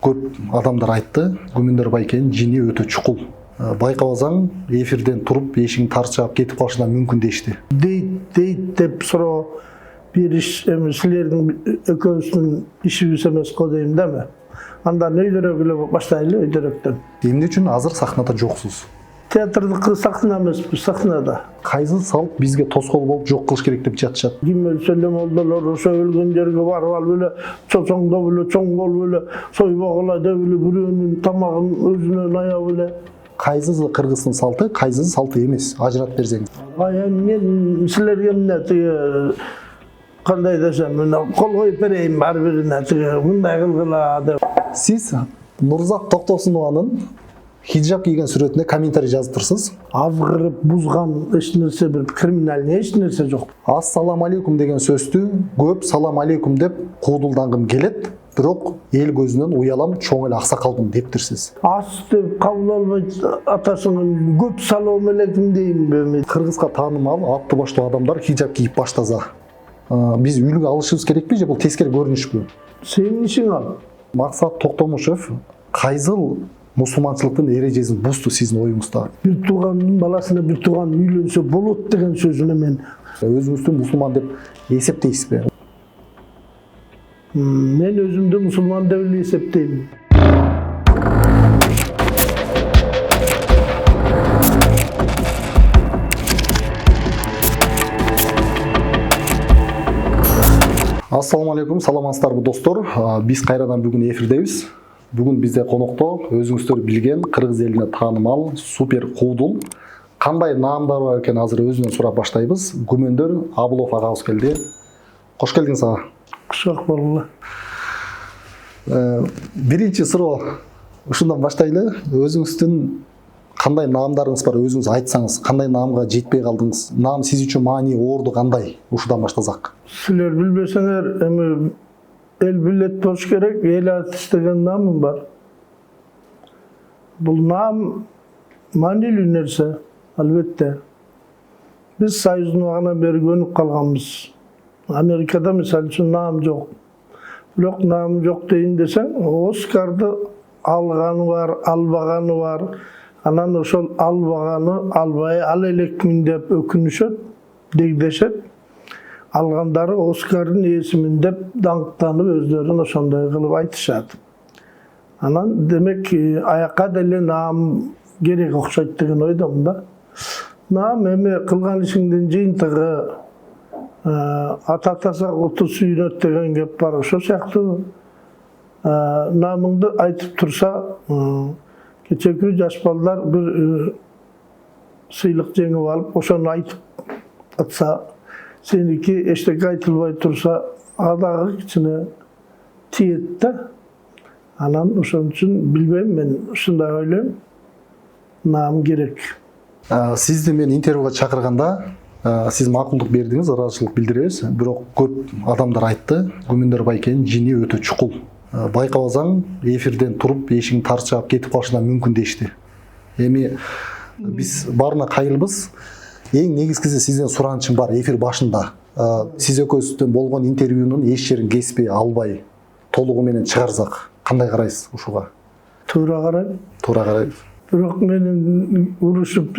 көп адамдар айтты, Гүмөндөр байкенин жини өтө чукул. Байкабасаң, эфирден туруп эшигин тарчап кетип калышына мүмкүн дешти. Дейт деп суроо бериш эми силердин экөөбүздүн ишибиз эмес го дейм деме. Андан өйдөрөөк эле баштайлы, өйдөрөөктөн. Эмне үчүн азыр сахнада жоксуз? Театрдыкы сахна эмеспиз, сахнада. Кайсы салт бизге тоскоол болуп жок кылыш керек деп жатышат. Ким өлсө эле молдолор ошо өлгөн жерге барып алып эле чоңдоп эле чоң болуп эле сойбогула деп эле бирөөнүн тамагын өзүнөн аяп эле. Кайсысы кыргыздын салты, кайсысы салты эмес? Ажыратып берсеңиз. Мен силерге эмне тиги кандай десем, кол коюп берейин ар бирине тиги мындай кылгыла деп. Сиз Нурзат Токтосунованын хиджаб кийген сүрөтүнө комментарий жазып турсуз. Азгырып бузган эч нерсе бир криминальный эч нерсе жок. Ассалам алейкум деген сөздү көп салам алейкум деп куудулдангым келет, бирок эл көзүнөн уялам, чоң эле аксакалмын дептирсиз. Ас деп кабыл албайт атасынын көп салам алейкум деймби? Кыргызга таанымал атты баштуу адамдар хиджаб кийип баштаса, биз үйлүгө алышыбыз керекпи же бул тескери көрүнүшпү? Сенин ишиң ал. Максат Токтомушев кайсыл мусулманчылыктын эрежесин бузду сиздин оюңузда? Бир туугандын баласына бир тууган үйлөнсө болот деген сөзүнө мен Өзүңүздү мусулман деп эсептейсизби? Мен өзүмдү мусулман деп эле эсептейм. Ассаламу алейкум, саламатсыздарбы достор. Биз кайрадан бүгүн эфирдебиз. Бүгүн бизде конокто өзүңүздөр билген кыргыз элине таанымал супер куудул. Кандай наамдар бар экен азыр өзүнөн сурап баштайбыз. Гүмөндөр Абылов агабыз келди. Кош келдиңиз ага. Кушак болгула. Биринчи суроо ушундан баштайлы. Өзүңүздүн кандай наамдарыңыз бар, өзүңүз айтсаңыз, кандай наамга жетпей калдыңыз? Наам сиз үчүн маани орду кандай? Ушудан баштасак. Силер билбесеңер, эми эл билет болуш керек, эл артист деген наамым бар. Бул наам маанилүү нерсе, албетте. Биз Союздун убагынан бери көнүп калганбыз. Америкада мисалы үчүн наам жок. Бирок наам жок дейин десең, Оскарды алганы бар, албаганы бар. Анан ошол албаганы, албай ал элекмин деп өкүнүшөт, дегдешет. Алгандары Оскардын ээсимин деп даңктанып өздөрүн ошондой кылып айтышат. Анан демек аякка деле наам керек окшойт деген ойдомун да. Наам эми кылган ишиңдин жыйынтыгы, ата атаса сүйүнөт деген кеп бар, ошо сыяктуу. Наамыңды айтып турса, кечээки жаш балдар бир сыйлык жеңип алып, ошону айтып атса, сеники эчтеке айтылбай турса, адагы кичине тиет да. Анан ошон үчүн билбейм, мен ушундай ойлойм. Наам керек. Сизди мен интервьюга чакырганда, сиз макулдук бердиңиз, ыраазычылык билдиребиз. Бирок көп адамдар айтты, Гүмөндөр байкенин жини өтө чукул. Байкабасаң, эфирден туруп эшигин тарчап кетип калышына мүмкүн дешти. Эми биз баарына кайрылбыз. Эң негизгиси сизден суранычым бар эфир башында. Сиз экөөбүздөн болгон интервьюнун эч жерин кеспей албай, толугу менен чыгарсак, кандай карайсыз ушуга? Туура карайм. Туура карайбыз. Бирок менин урушуп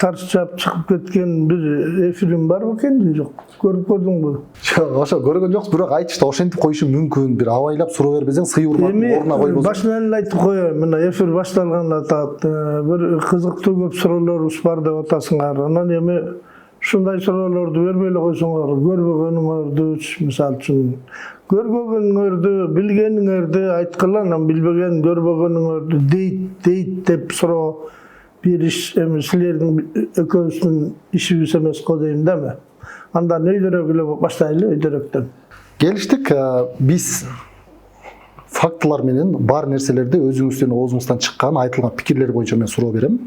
тарчап чыгып кеткен бир эфирим бар бекен же жок? Көрүп көрдүңбү? Жок, ошо көргөн жоксуз, бирок айтышты ошентип коюшу мүмкүн. Бир абайлап суроо бербесең, сый урматтын ордуна койбосоң. Башынан эле айтып коеюн, мына эфир башталганда атат. Бир кызыктуу көп суроолорубуз бар деп атасыңар. Анан эми ушундай суроолорду бербей эле койсоңор, көрбөгөнүңөрдү, мисалы үчүн көрбөгөнүңөрдү, билгениңерди айткыла, анан билбеген, көрбөгөнүңөрдү дейт деп суроо бериш эми силердин экөөбүздүн ишибиз эмес го дейм деме. Андан өйдөрөөк эле баштайлы, өйдөрөөктөн. Келиштик, биз фактылар менен бар нерселерди өзүңүздүн оозуңуздан чыккан, айтылган пикирлер боюнча мен суроо берем.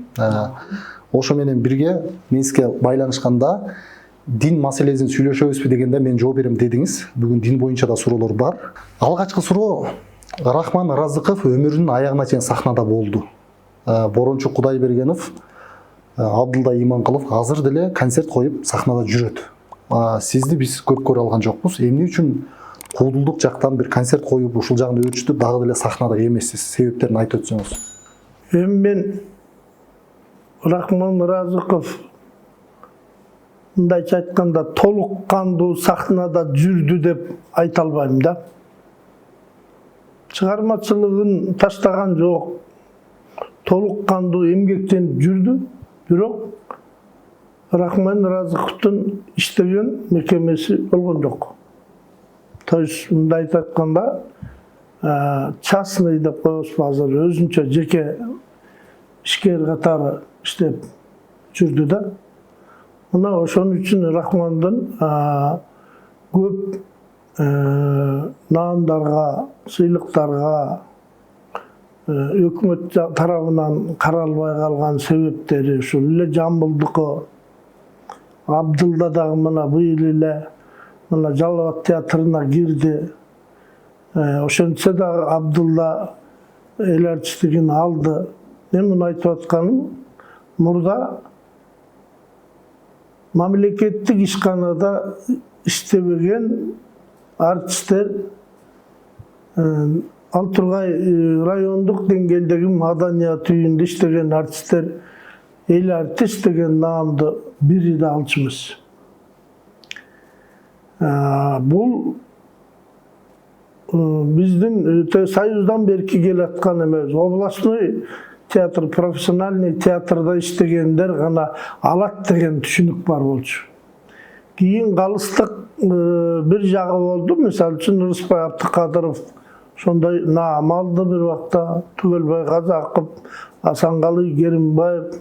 Ошо менен бирге мен сизге байланышканда дин маселесин сүйлөшөбүзбү дегенде мен жооп берем дедиңиз. Бүгүн дин боюнча да суроолор бар. Алгачкы суроо: Рахман Разыков өмүрүнүн аягына чейин сахнада болду. Борончу Кудайбергенов, Абдылда Иманкулов азыр деле концерт коюп сахнада жүрөт. Сизди биз көп көрө алган жокпуз. Эмне үчүн куудулдук жактан бир концерт коюп ушул жагын өөрчүтүп дагы деле сахнада эмессиз. Себептерин айтып өтсөңүз. Эми мен Рахман Разыков мындайча айтканда толук кандуу сахнада жүрдү деп айта албайм да. Чыгармачылыгын таштаган жок. Толук кандуу эмгектенип жүрдү. Бирок Рахман Разыковдун иштеген мекемеси болгон жок. То есть мындайча айтканда частный деп коебузбу азыр өзүнчө жеке ишкер катары иштеп жүрдү да. Мына ошон үчүн Рахмандын көп наамдарга, сыйлыктарга өкмөт тарабынан каралбай калган себептери ушул эле Жамбылдыкы. Абдылда дагы мына быйыл эле мына Жалал Абад театрына кирди. Ошентсе дагы Абдылда эл артисттигин алды. Мен муну айтып атканым, мурда мамлекеттик ишканада иштебеген артисттер, ал тургай райондук деңгээлдеги маданият үйүндө иштеген артисттер эл артист деген наамды бири да алчумуз. Бул биздин Союздан берки келаткан эмес. Областной театр, профессиональный театрда иштегендер гана алат деген түшүнүк бар болчу. Кийин калыстык бир жагы болду. Мисалы үчүн Рыспай Абдыкадыров сондай наам алды бир убакта. Түгөлбай Казаков, Асанкалы Керимбаев,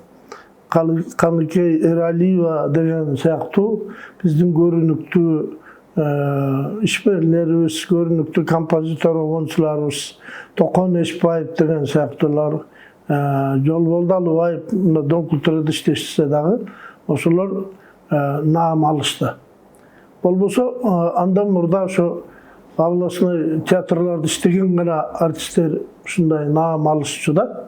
Каныкей Эралиева деген сыяктуу биздин көрүнүктүү ишмерлерибиз, көрүнүктүү композитор огончуларыбыз, Токон Эшбаев деген сыяктуулар, Жолболду Алыбаев мына Дон культурада иштешсе дагы ошолор наам алышты. Болбосо андан мурда ошо областной театрларда иштеген гана артисттер ушундай наам алышчу да.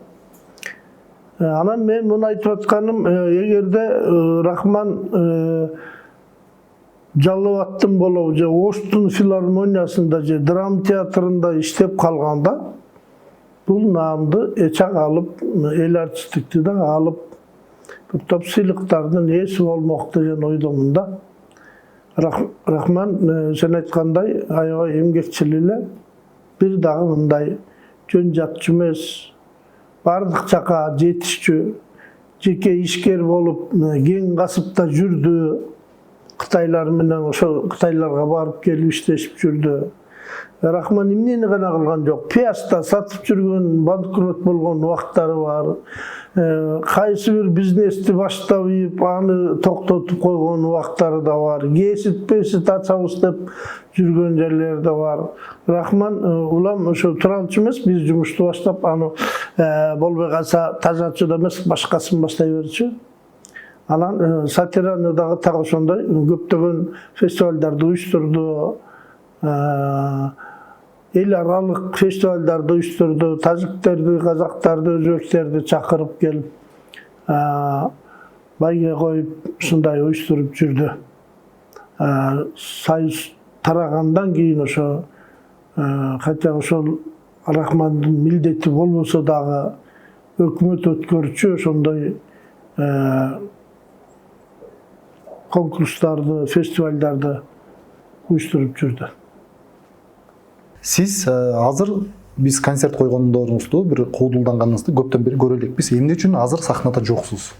Анан мен муну айтып атканым, эгерде Рахман Жалал Абадтын болобу же Оштун филармониясында же драма театрында иштеп калганда бул наамды эчак алып, эл артисттикти да алып, бир топ сыйлыктардын ээси болмок деген ойдомун да. Рахман сен айткандай аябай эмгекчил эле, бир дагы мындай жөн жатчу эмес, бардык жака жетишчү, жеке ишкер болуп, кең касыпта жүрдү. Кытайлар менен ошо Кытайларга барып келип иштешип жүрдү. Рахман эмнени гана кылган жок. Пияста сатып жүргөн, банкрот болгон убактары бар. Кайсы бир бизнести баштап ийип, аны токтотуп койгон убактары да бар. Кесип ачабыз деп жүргөн жерлери да бар. Рахман улам ошо туралчу эмес, биз жумушту баштап, аны болбой калса тазачы да эмес, башкасын баштай берчү. Анан сатираны дагы так ошондой көптөгөн фестивалдарды уюштурду. Эл аралык фестивалдарды уюштурду. Тажиктерди, казактарды, өзбектерди чакырып келип, байге коюп ушундай уюштуруп жүрдү. Союз тарагандан кийин ошо, хотя ошол Рахмандын милдети болбосо дагы өкмөт өткөрчү ошондой конкурстарды, фестивалдарды уюштуруп жүрдү. Сиз азыр биз концерт койгондоруңузду, бир куудулданганыңызды көптөн бери көрө элекпиз. Эмне үчүн азыр сахнада жоксуз?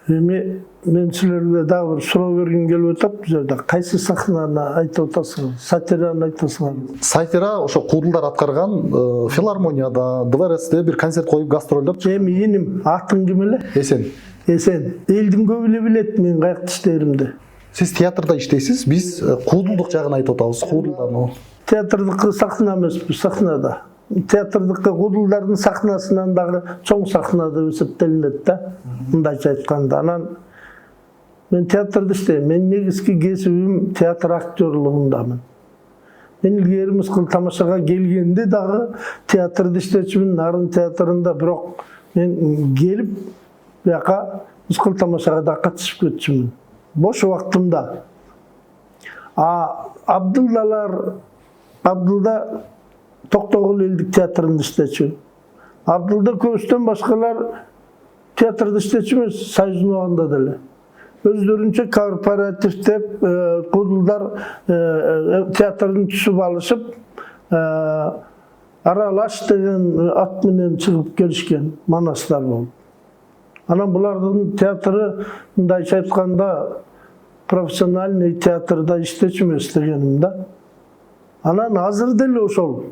Эми мен силерге дагы бир суроо бергим келип атат. Бул жерде кайсы сахнаны айтып атасыңар? Сатираны айтасыңар? Сатира ошо куудулдар аткарган филармонияда, ДВРСте бир концерт коюп гастролдоп. Эми иним, атың ким эле? Эсен. Эсен. Элдин көбү эле билет мен каякта иштеримди. Сиз театрда иштейсиз, биз куудулдук жагын айтып атабыз. Куудулдан. Театрдыкы сахна эмеспи, сахнада. Театрдыкы куудулдардын сахнасынан дагы чоң сахна деп эсептелинет да. Мындайча айтканда, анан мен театрда иштейм. Мен негизги кесибим театр актерлугундамын. Мен илгери Мыскыл тамашага келгенде дагы театрда иштечүмүн, Нарын театрында, бирок мен келип бияка Мыскыл тамашага да катышып кетчүмүн. Бош убактымда. Абдылдалар, Abdulda Toktogul Eldik Teatrında işletçi. Abdulda Köstен başkalar teatrda işletçi mi? Sayızın oğanda dele. Özlörünçe korporatif dep, kudullar teatrın tüsüp alışıp, aralaş degen at menen çıkıp gelişken manaslar oldu. Ana bulardan teatrı mındayça aytkanda profesyonel teatrda işleçmez degenimde. Ana hazır deli oşol.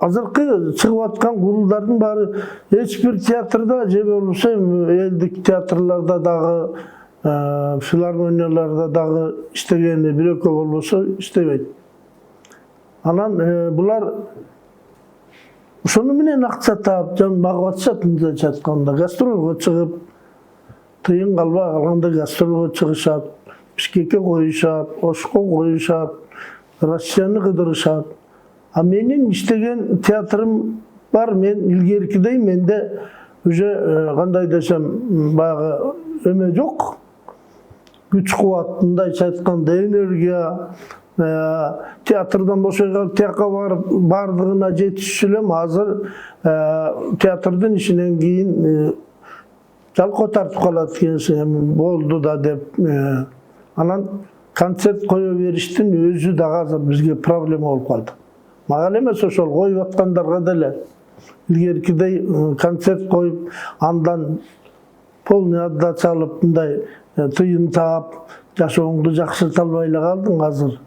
Azırkı çıkıp atkan kurulların bari hiçbir teatrda je bolsa eldik teatrlarda dağı filarmoniyalarda dağı iştegeni bir ökö bolsa iştebeyt. Anan bular şunu menen akça taap jan bagıvatşatınca çatkanda gastrolga çıkıp tıyın kalba kalganda gastrolga çıkışat, Bişkek'e koyuşat, Oşk'a koyuşat, Rusya'nı kıdırışat. Menin iştegen teatrım var, men ilgerikidey, mende kanday desem bağı öme yok. Güç kuvvetinde çaytkanda energiya, teatrdan boşaygal tiyaka bardığına jetişilem hazır teatrdan işinen giyin jalko tartıp kalat kensin boldu da dep anan kontsert koyu veriştin özü da hazır bizge problem olup kaldı. Magal emes oşol koyup atkandarga dele ilgerikidey kontsert koyup andan polni adda çalıp bunday tıyın taap jaşoňdy jakşyrta albaýla kaldyň hazır.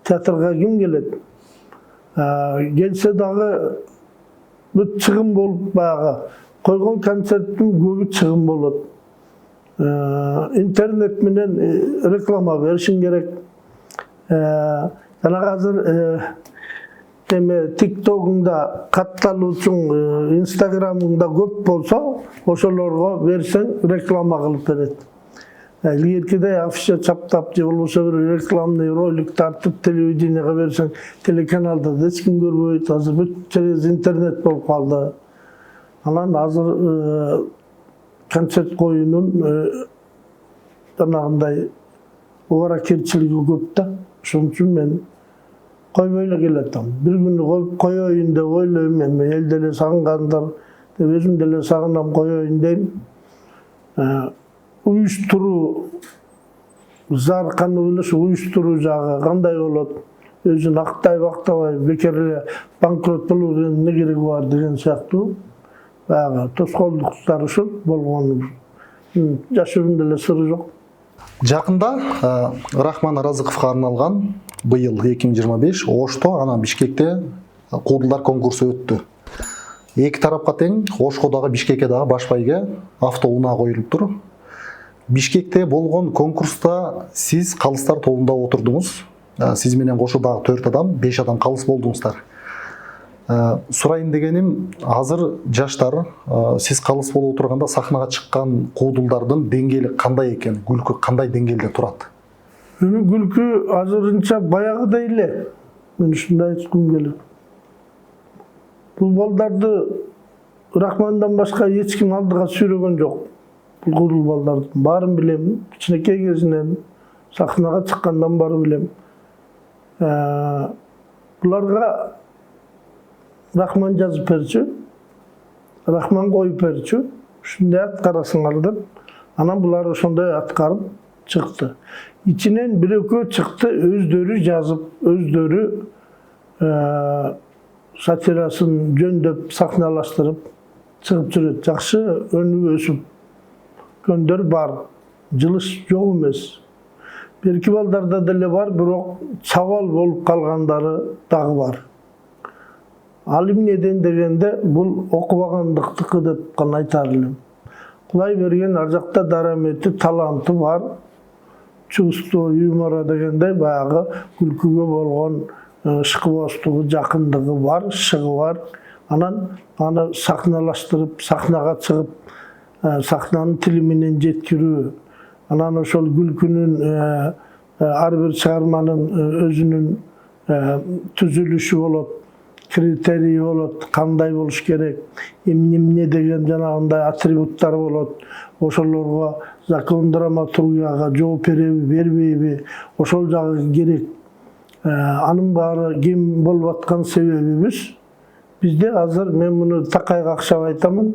Teatrga kim gelet? Gelse dağı bu çıgım bolup bağı. Koygon konsertin köpü çıgım bolat. İnternet menen reklama verişin gerek. Yana hazır TikTok'unda kattalıyorsun, Instagram'ında köp bolsa, oşolorga versen reklama kılıp beret. İlgerikide afişe çaptap je bolsa bir reklamny rolik tartıp televizionyaya versen, telekanalda da hiç kim görmeyt, hazır bütün internet bolup kaldı. Anan hazır konsert koyunun danağınday ovara kerçiligi köp da. Şoň üçin men koyboyla geledim. Bir gün koyoyun da oylayım, eldele sağınganlar, özüm dele sağınam koyoyun deyim. Uyuşturu, zarkanı bilesi uyuşturu jağı, kanday olat, özün aktay vaktavay, bekerle bankrot bulur, ne gerek var degen siyaktı. Toskolduqlar üçün bolğan. Jaşırın dele sırrı yok. Жақында Рахман Разыковқа арналған быйыл 2025 Ошто анан Бишкекте куудулдар конкурсу өттү. Эки тарапка тең Ошкодагы Бишкекке дагы баш байге автоунаа коюлуп тур. Бишкекте болгон конкурста сиз калыстар тобунда отурдуңуз. Сиз менен кошо дагы 4 адам, 5 адам калыс болдуңуздар. Сурайын дегеним, азыр жаштар сиз калыс болуп отурганда сахнага чыккан куудулдардын деңгээли кандай экен, күлкү кандай деңгээлде турат? Күлкү азырынча баягыдай эле. Мен ушундай айткым келет. Бул балдарды Рахмандан башка эч ким алдыга сүйрөгөн жок. Бул куудул балдардын баарын билем, кичинекей кезинен сахнага чыккандан бары билем. Буларга Рахман жазып берчү, Рахман коюп берчү, ушундай аткарасыңар деп, анан булар ошондой аткарып чыкты. İçinden bir ökö çıktı, özdörü жазып, özdörü satiraсын жөндöp, sahnalaştırıp çıkıp жүрөт. Жақсы önü ösüp, gönder бар, жылыш жок эмес. Берки балдарда деле бар, бирок чабал болуп калгандары дагы бар. Алим неден дегенде бул окубагандыктыкы деп гана айтар элем. Кудай берген ар жакта дарамети, таланты бар. Чувство юмора дегенде баягы күлкүгө болгон шыкыбостугу, жакындыгы бар, шыгы бар. Анан аны сахналаштырып, сахнага чыгып, сахнанын тили менен жеткирүү. Анан ошол күлкүнүн ар бир чыгарманын өзүнүн түзүлүшү болот, критерий болот, кандай болуш керек, эмне деген жанагындай атрибуттар болот. Ошолорго закон драматургияга жооп береби, бербейби, ошол жагы керек. Анын баары кем болуп аткан себебибиз бизде азыр мен муну такай какшап айтамын.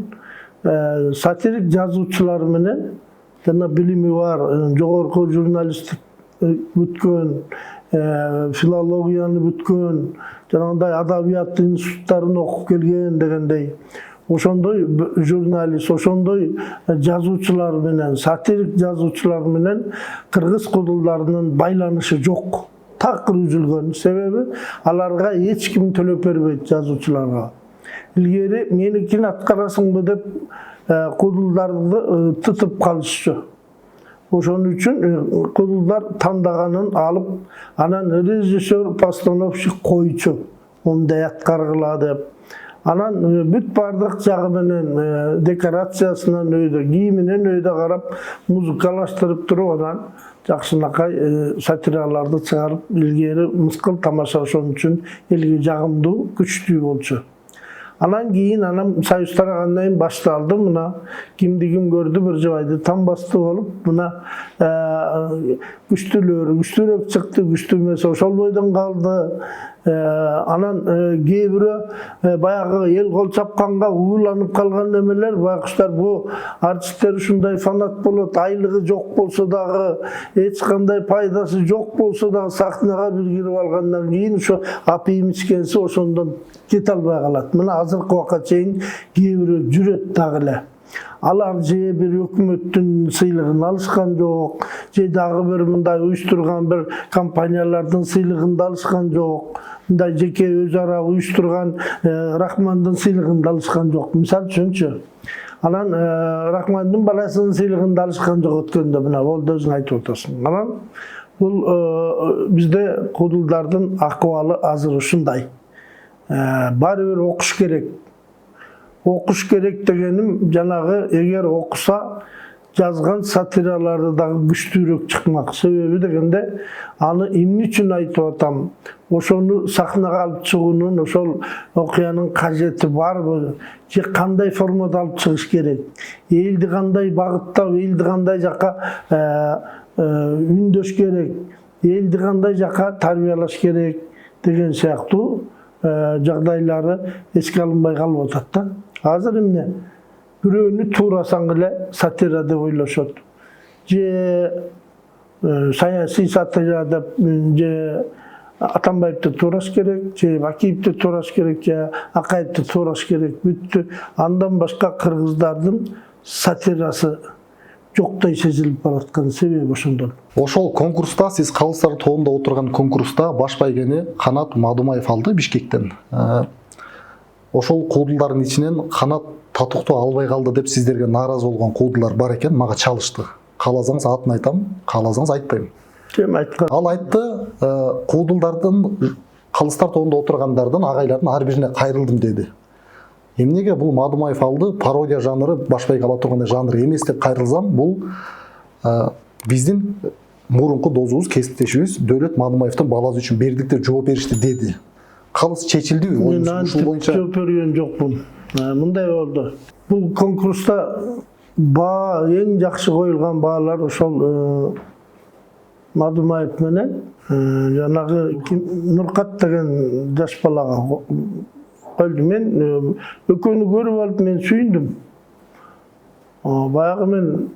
Сатирик жазуучулар менен жана билими бар, жогорку журналисттик бүткөн, филологияны бүткөн, жанагындай адабият институттарын окуп келген дегендей ошондой журналист, ошондой жазуучулар менен, сатирик жазуучулар менен кыргыз кудулдарынын байланышы жок. Такыр үзүлгөн. Себеби аларга эч ким төлөп бербейт жазуучуларга. Илгери меникин аткарасыңбы деп кудулдарды тытып калышчу. Ошон үчүн кудулдар тандаганын алып, анан режиссер, постановщик койчу. Мындай аткаргыла деп. Анан бүт бардык жагы менен декорациясынан өйдө, кийиминен өйдө карап, музыкалаштырып туруп, анан жакшынакай сатираларды чыгарып, илгери мыскыл тамаша ошон үчүн элге жагымдуу, күчтүү болчу. Анан кийин союз тарагандан кийин башталды. Мына кимди ким көрдү бир жабайды тамбасты болуп, мына күчтүүрөөк чыкты, күчтүү эмес ошол бойдон калды. Анан кээ бирөө баягы эл кол чапканга ууланып калган немелер, байкуштар бу артисттер ушундай фанат болот, айлыгы жок болсо дагы, эч кандай пайдасы жок болсо дагы сахнага бир кирип алгандан кийин ошо апийим ичкенси ошондон кете албай калат. Мына азыркы убакка чейин кээ бирөө жүрөт дагы эле. Алар же бир өкмөттүн сыйлыгын алышкан жок, же дагы бир мындай уюштурган бир компаниялардын сыйлыгын алышкан жок. Мындай жеке өз ара уюштурган Рахмандын сыйлыгын алышкан жок. Мисалы үчүнчү. Анан Рахмандын баласынын сыйлыгын алышкан жок өткөндө, мына болду өзүң айтып атасың. Анан бул бизде кудулдардын акыбалы азыр ушундай. Баары бир окуш керек. Окуш керек дегеним жанагы эгер окуса жазган сатираларды дагы күчтүүрөөк чыкмак. Себеби дегенде аны эмне үчүн айтып атам? Ошону сахнага алып чыгуунун, ошол окуянын кажети барбы? Же кандай формада алып чыгыш керек? Элди кандай багыттап, элди кандай жака үндөш керек? Элди кандай жака тарбиялаш керек деген сыяктуу жагдайлары эске алынбай калып атат да. Азыр эмне? Бирөөнү туурасаң эле сатира деп ойлошот. Же саясий сатира деп, же Атамбаевди туураш керек, же Бакиевди туураш керек, же Акаевди туураш керек. Бүттү. Андан башка кыргыздардын сатирасы жоктой сезилип бараткан себеби ошондон. Ошол конкурста, сиз калыстар тобунда отурган конкурста баш байгени Канат Мадумаев алды Бишкектен. Ошол куудулдардын ичинен Канат татыктуу албай калды деп сиздерге нааразы болгон куудулдар бар экен, мага чалышты. Кааласаңыз атын айтам, кааласаңыз айтпайм. Ким айткан? Ал айтты, куудулдардын калыстар тобунда отургандардын агайлардын ар бирине кайрылдым деди. Эмнеге бул Мадумаев алды, пародия жанры баш байга ала тургандай жанр эмес деп кайрылсам, бул биздин мурунку досубуз, кесиптешибиз Дөөлөт Мадумаевдин баласы үчүн бердик деп жооп беришти деди. Калыс чечилдиби? Ушул боюнча жооп берген жокмун. Мындай болду. Бул конкурста эң жакшы коюлган баалар ошол Мадумаев менен жанагы Нуркат деген жаш балага коюлду. Мен экөөнү көрүп алып мен сүйүндүм. Баягы мен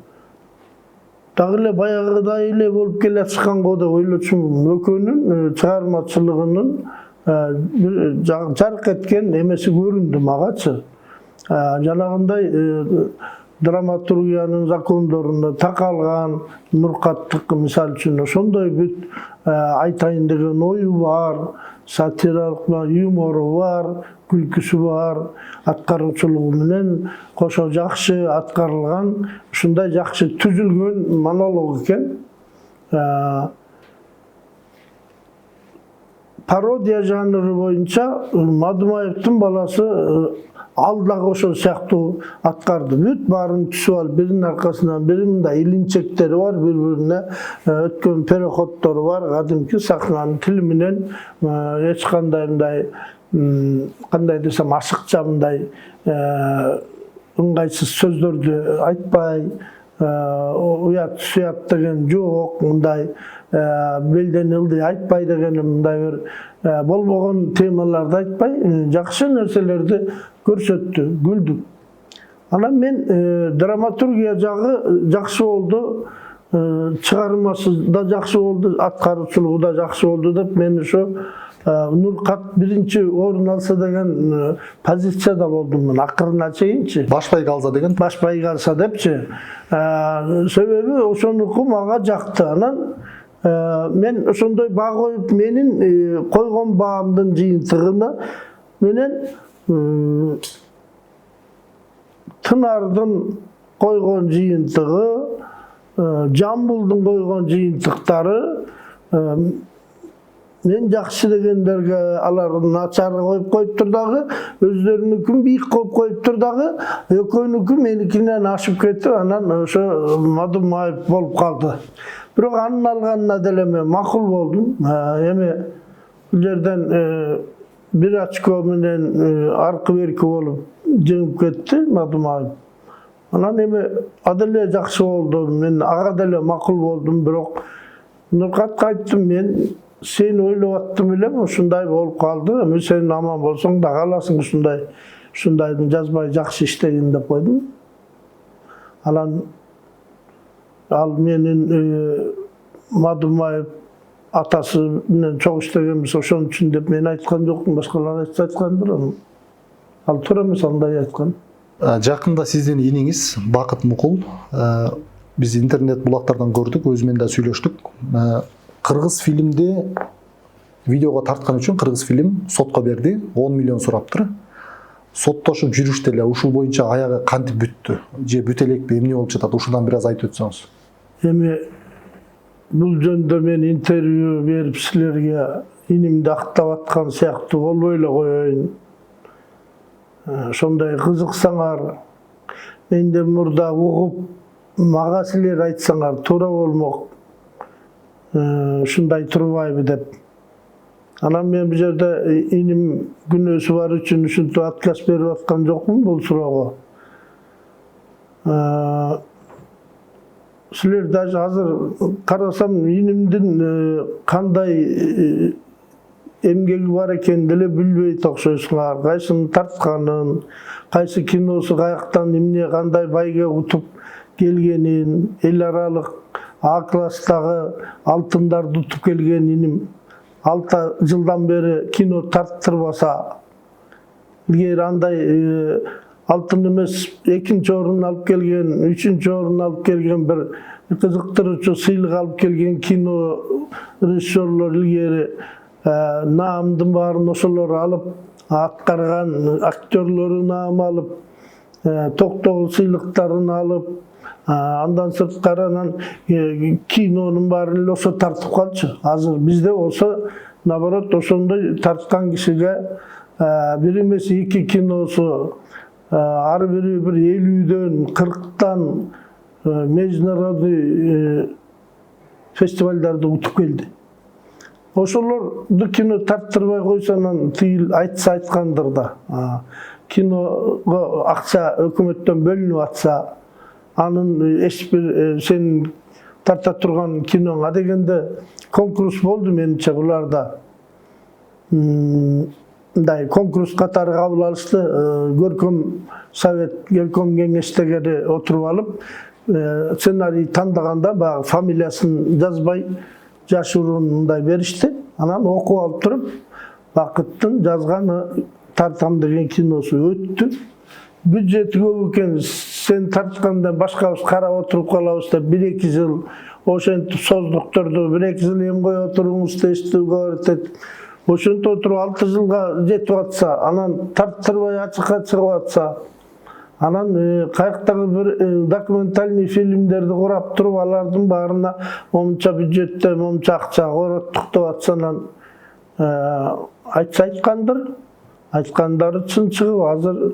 дагы эле баягыдай эле болуп келатышканго деп ойлочумун. Экөөнүн чыгармачылыгынын жарык эткен эмеси көрүндү магачы. Жанагындай драматургиянын закондоруна такалган Нуркаттык мисалы үчүн ошондой бүт айтайын деген ою бар, сатиралык юмору бар, күлкүсү бар, аткаруучулугу менен кошо жакшы аткарылган, ушундай жакшы түзүлгөн монолог экен. Пародия жанры боюнча Мадумаевдин баласы ал дагы ошол сыяктуу аткарды. Бүт баарын түсүп алып, биринин аркасынан бири мындай илинчектери бар, бири-бирине өткөн переходтору бар, кадимки сахнанын тили менен эч кандай мындай кандай десем ашыкча мындай ыңгайсыз сөздөрдү айтпай, уят суят деген жок, мындай белден ылдый айтпай деген мындай бир болбогон темаларды айтпай, жакшы нерселерди көрсөттү, күлдүк. Анан мен драматургия жагы жакшы болду, чыгармасы да жакшы болду, аткаруучулугу да жакшы болду деп мен ошо Нуркат биринчи орун алса деген позицияда болдум мен акырына чейинчи. Башпай калса деген? Башпай калса депчи. Себеби ошонуку мага жакты. Анан мен ошондой баа коюп, менин койгон баамдын жыйынтыгына менен Тынардын койгон жыйынтыгы, Жамбылдын койгон жыйынтыктары мен жакшы дегендерге алардын начары коюп коюптур дагы, өздөрүнүкүн бийик коюп коюптур дагы, экөөнүкү меникинен ашып кетип, анан ошо Мадымаев болуп калды. Бирок анын алганына деле мен макул болдум. Эми бул жерден бир очко менен аркы берки болуп жеңип кетти Мадымаев. Анан эми аделе жакшы болду, мен ага деле макул болдум, бирок Нуркатка айттым, мен сен ойлоп аттым элем, ушундай болуп калды, эми сен аман болсоң да каласың ушундайдын жазбай жакшы иштегин деп койдум. Анан ал менин Мадымаев атасы менен чогуу иштегенбиз, ошон үчүн деп мен айткан жокмун, башкалар айткандыр. Ал туура эмес андай айткан. Жакында сиздин иниңиз Бакыт Мукул, биз интернет булактардан көрдүк, өзү менен да сүйлөштүк. Кыргыз фильмди видеого тарткан үчүн Кыргыз фильм сотко берди, 10 миллион сураптыр. Соттошуп жүрүштө эле ушул боюнча аягы кантип бүттү? Же бүтө элекпи, эмне болуп жатат? Ушудан бир аз айтып өтсөңүз. Эми бул жөнүндө мен интервью берип силерге инимди актап аткан сыяктуу болбой эле коеюн. Ошондой кызыксаңар, менден мурда угуп, мага силер айтсаңар туура болмок. Ушундай турбайбы деп. Анан мен бул жерде иним күнөөсү бар үчүн ушинтип отказ берип аткан жокмун бул суроого. Силер даже азыр карасам инимдин кандай эмгеги бар экенин деле билбейт окшойсуңар. Кайсынын тартканын, кайсы киносу каяктан эмне кандай байге утуп келгенин, эл аралык А класстагы алтындарды утуп келген иним 6 жылдан бери кино тарттырбаса, эгер андай алтын эмес экинчи орун алып келген, үчүнчү орун алып келген бир кызыктыруучу сыйлык алып келген кино режиссерлор илгери наамдын баарын ошолор алып, аткарган актерлору наам алып, токтогул сыйлыктарын алып, андан сырткары анан кинонун баарын эле ошо тартып калчу. Азыр бизде болсо наоборот ошондой тарткан кишиге бир эмес 2 киносу, ар бири бир 50дөн 40тан международный фестивалдарды утуп келди. Ошолорду кино тарттырбай койсо анан тыйыл айтса айткандыр да. Киного акча өкмөттөн бөлүнүп атса, анын эч бир сен тарта турган киноңа дегенде конкурс болду менимче буларда. Мындай конкурс катары кабыл алышты. Көркөм совет, көркөм кеңештегиде отуруп алып, сценарий тандаганда баягы фамилиясын жазбай жашыруун мындай беришти. Анан окуп алып туруп, Бакыттын жазганы тартам деген киносу өттү. Бюджети көп экен, сен тартканда башкабыз карап отуруп калабыз деп 1-2 жыл ошентип создуктурду, 1-2 жыл эм коюп отуруңуз дешти, говорит. Ошентип отуруп 6 жылга жетип атса, анан тарттырбай ачыкка чыгып атса, анан каяктагы бир документальный фильмдерди курап туруп, алардын баарына момунча бюджетте, момунча акча короттук деп атса, анан айтса айткандары чын чыгып, азыр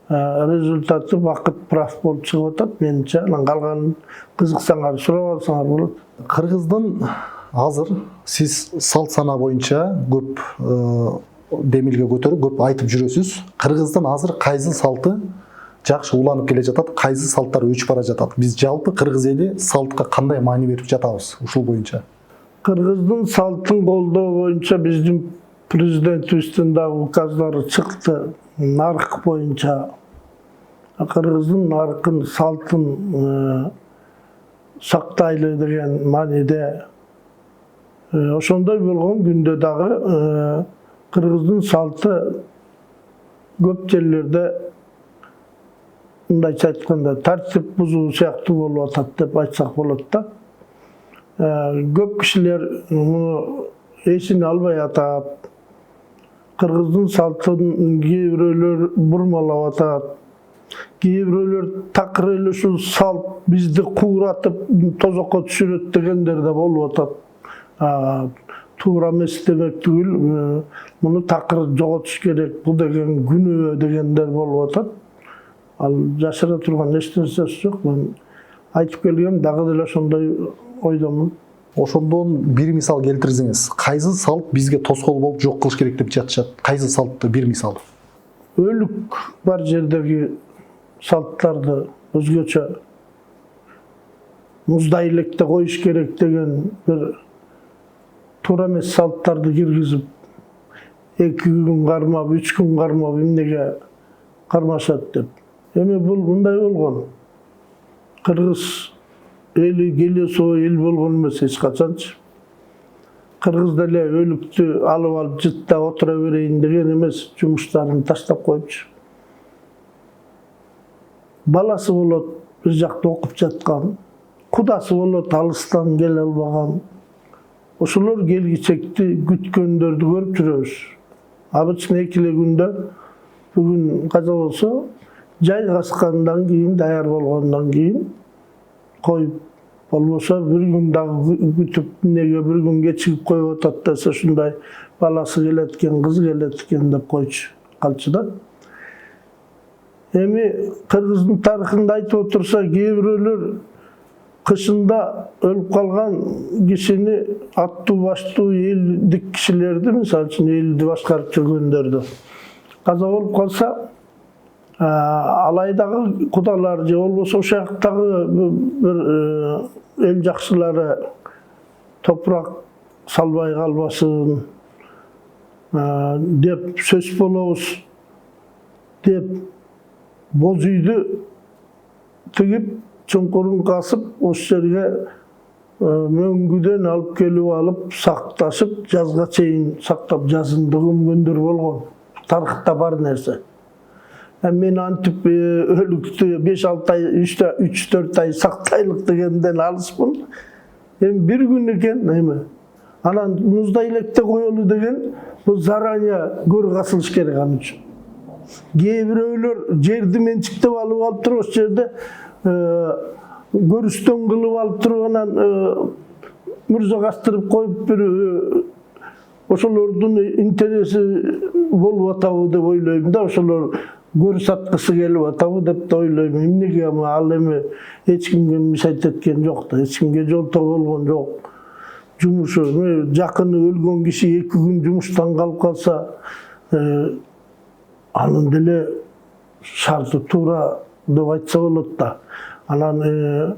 результаты Бакыт прав болуп чыгып атат менимче. Анан калганын кызыксаңар сурап алсаңар болот. Кыргыздын азыр сиз салт сана боюнча көп демилге көтөрүп, көп айтып жүрөсүз. Кыргыздын азыр кайсы салты жакшы уланып келе жатат, кайсы салттар өчүп бара жатат? Биз жалпы кыргыз эли салтка кандай маани берип жатабыз ушул боюнча? Кыргыздын салтын колдоо боюнча биздин президентибиздин да указдары чыкты. Нарк боюнча кыргыздын наркын, салтын сактайлы деген мааниде. Ошондой болгон күндө дагы кыргыздын салты көп жерлерде мындайча айтканда тартип бузуу сыяктуу болуп атат деп айтсак болот да. Көп кишилер муну эсине албай атат. Кыргыздын салтын кээ бирөөлөр бурмалап атат. Кээ бирөөлөр такыр эле ушул салт бизди кууратып тозокко түшүрөт дегендер да болуп атат. Туура эмес демек түгүл, муну такыр жоготуш керек, бул деген күнөө дегендер болуп атат. Ал жашыра турган эч нерсеси жок. Мен айтып келгем, дагы деле ошондой ойдомун. Ошондон бир мисал келтирсеңиз, кайсы салт бизге тоскоол болуп жок кылыш керек деп жатышат? Кайсы салтты бир мисал? Өлүк бар жердеги салттарды өзгөчө муздай электе коюш керек деген бир туура эмес салттарды киргизип, 2 күн кармап, 3 күн кармап эмнеге кармашат деп. Эми бул мындай болгон. Кыргыз эли келесоо эл болгон эмес эч качанчы. Кыргыз деле өлүктү алып жытта отура берейин деген эмес, жумуштарын таштап коюпчу. Баласы болот, бир жакта окуп жаткан, кудасы болот, алыстан келе албаган. Ошолор келгичекти күткөндөрдү көрүп жүрөбүз. Обычно 2 күндө, бүгүн каза болсо, жайгашкандан кийин, даяр болгондон кийин коюп, болбосо бир күн дагы күтүп, эмнеге бир күн кечигип коюп атат десе, ушундай баласы келет экен, кызы келет экен деп койчу калчу да. Эми кыргыздын тарыхында айтып отурса, кээ бирөөлөр кышында өлүп калган кишини, аттуу баштуу элдик кишилерди, мисалы үчүн элди башкарып жүргөндөрдү каза болуп калса, алайдагы кудалар же болбосо ошол жактагы бир эл жакшылары топурак салбай калбасын деп сөз болобуз деп боз үйдү тигип, чуңкурун касып, ошол жерге мөңгүдөн алып келип алып, сакташып, жазга чейин сактап жазынды көмгөндөр болгон. Тарыхта бар нерсе. Мен антип өлүктү 5-6 ай, 3-4 ай сактайлык дегенден алыспын. Эми бир күн экен, эми анан муздай электе коелу деген, бул зарания көрү касылыш керек ан үчүн. Кээ бирөөлөр жерди менчиктеп алып туруп, ошол жерде көрүстөн кылып алып туруп, анан мурза кастырып коюп, бир ошолордун интереси болуп атабы деп ойлойм да. Ошолор көрү саткысы келип атабы деп да ойлойм. Эмнеге ал эми эч кимге мешайт эткен жок да, эч кимге жолтоо болгон жок. Жумушу, жакыны өлгөн киши 2 күн жумуштан калып калса, анын деле шарты туура деп айтса болот да. Анан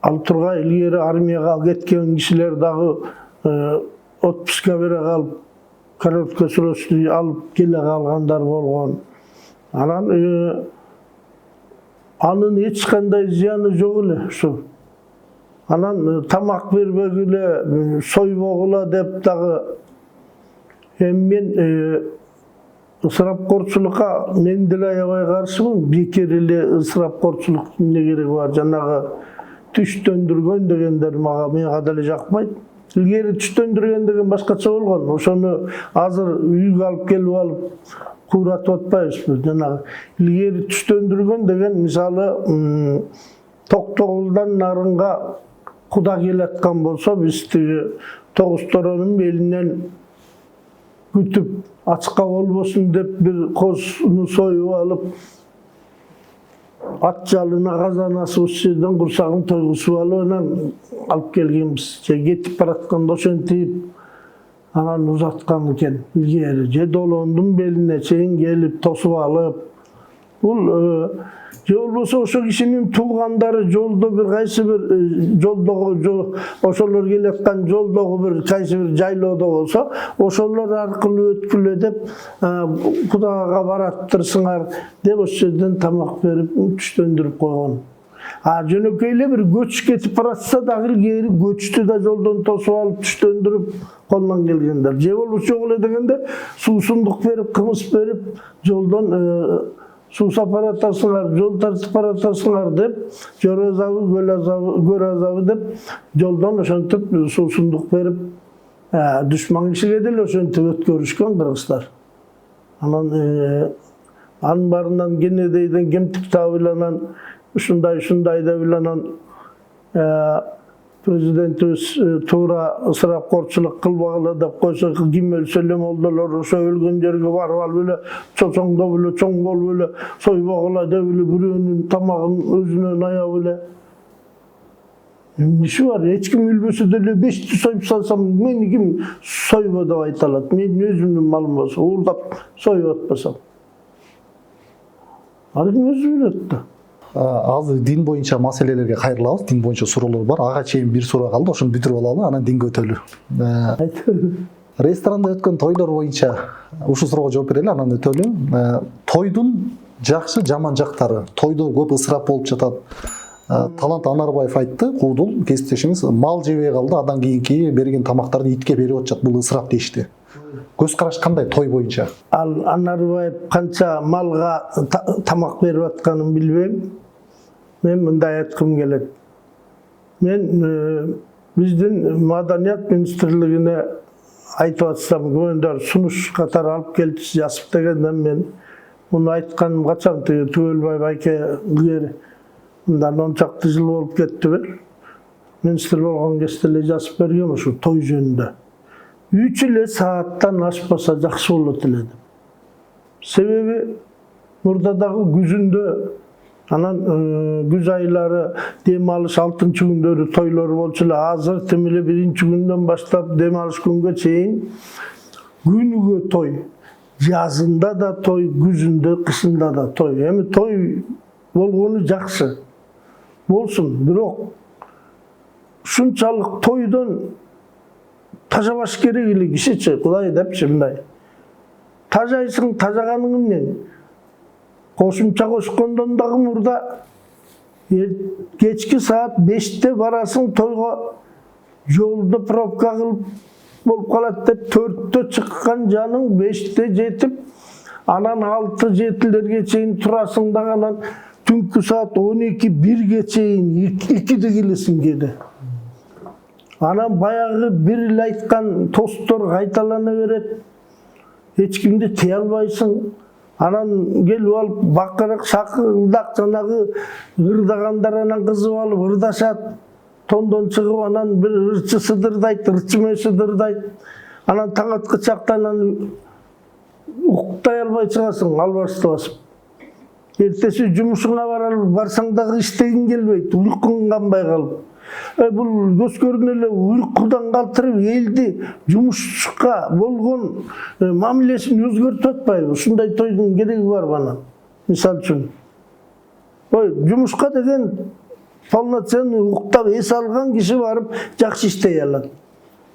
ал тургай илгери армияга кеткен кишилер дагы отпуска бере калып, короткосрочный алып келе калгандар болгон. Анан анын эч кандай зыяны жок эле ушу. Анан тамак бербегиле, сойбогула деп дагы. Эми мен ысырапкорчулукка мен деле аябай каршымын. Бекер эле ысырапкорчулук эмне кереги бар? Жанагы түштөндүргөн дегендер мага деле жакпайт. Илгери түштөндүргөн деген башкача болгон. Ошону азыр үйгө алып келип алып кууратып атпайбызбы? Жанагы илгери түштөндүргөн деген, мисалы, Токтогулдан нарынга куда келаткан болсо, биз тиги Тогусторонун белинен күтүп, ачка болбосун деп бир козуну союп алып, ат жалына казанасы ошол жерден курсагын тойгузуп алып, анан алып келгенбиз. Же кетип баратканда ошентип анан узаткан экен илгери. Же долондун белине чейин келип тосуп алып, Бул же болбосо ошо кишинин туугандары жолдо bir кайсы bir жолдогу ошолор келаткан жолдогу bir кайсы bir жайлоодо болсо ошолор аркылуу өткүлө деп Кудайга бараттырсыңар деп ошол жерден тамак берип түштөндүрүп койгон. Жөнөкөйлө bir көч кетип баратса дагы кээри көчтү да жолдон тосуп алып түштөндүрүп колунан келгендер. Же болбосо жок эле дегенде суусундук берип, кымыз берип жолдон суу сапаратасыңар, жол тартып баратасыңар деп, жор азабы, көр азабы деп, жолдон ошентип суусундук берип, душман кишиге деле ошентип өткөрүшкөн кыргыздар. Анын барынан Кенедейден кемтик табыланан, ушундай деп иланан президентибиз туура ысырапкорчулук кылбагыла деп койсо, ким өлсө эле молдолор ошо өлгөн жерге барып алып эле чоңдоп эле, чоң болуп эле сойбогула деп эле бирөөнүн тамагын өзүнөн аяп эле. Неши бар? Эч ким өлбөсө деле 5 союп салсам, мени ким сойбо деп айта алат? Менин өзүмдүн малым болсо, уурдап союп атпасам. Ар ким өзү билет да. Азыр дин боюнча маселелерге кайрылабыз. Дин боюнча суроолор бар. Ага чейин бир суроо калды, ошону бүтүрүп алалы, анан динге өтөлү. Ресторанда өткөн тойлор боюнча ушул суроого жооп берели, анан өтөлү. Тойдун жакшы, жаман жактары. Тойдо көп ысырап болуп жатат. Талант Анарбаев айтты, куудул кесиптешиңиз, мал жебей калды, андан кийинки берген тамактарды итке берип атышат, бул ысырап дешти. Көз караш кандай той боюнча? Ал Анарбаев канча малга тамак берип атканын билбейм. Мен мындай айткым келет. Мен биздин Маданият министрлигине айтып атсам, көөндөр сунуш катары алып келчи жазып дегенден мен муну айтканым качан Түгөлбай байке илгери мындан 10 чакты жыл болуп кеттиби. Министр болгон кезде эле жазып бергем ушу той жөнүндө. 3 эле сааттан ашпаса жакшы болот эле деп. Себеби мурдадагы күзүндө анан күз айлары дем алыш 6-күндөрү тойлор болчу эле. Азыр тим эле 1-күндөн баштап дем алыш күнгө чейин күнүгө той. Жазында да той, күзүндө, кышында да той. Эми той болгону жакшы. Болсун, бирок ушунчалык тойдон тажабаш керек эле кишичи, Кудай депчи мындай. Тажайсың, тажаганың эмне? Кошумча кошкондон дагы мурда кечки саат 5-те барасың тойго, жолду пробка кылып болуп калат деп 4-тө чыккан жаның 5-те жетип, анан 6-7лерге чейин турасың дагы, анан түнкү саат 12-1ге чейин 2-де келесиң кеде. Анан баягы бир эле айткан тосттор кайталана берет. Эч кимди тие албайсың. Анан келип алып бакырак, шакылдак жанагы ырдагандар анан кызып алып ырдашат. Тондон чыгып анан бир ырчы сыдырдайт, ырчы сыдырдайт. Анан таң аткы чакта анан уктай албай чыгасың, албасты басып. Эртеси жумушуңа барсаң дагы иштегиң келбейт, уйкуң канбай калып. Бул көскөрүн эле уйкудан калтырып элди жумушка болгон мамилесин өзгөртүп атпайбы? Ушундай тойдун кереги барбы анан? Мисал үчүн. Жумушка деген полноценный уктап эс алган киши барып жакшы иштей алат.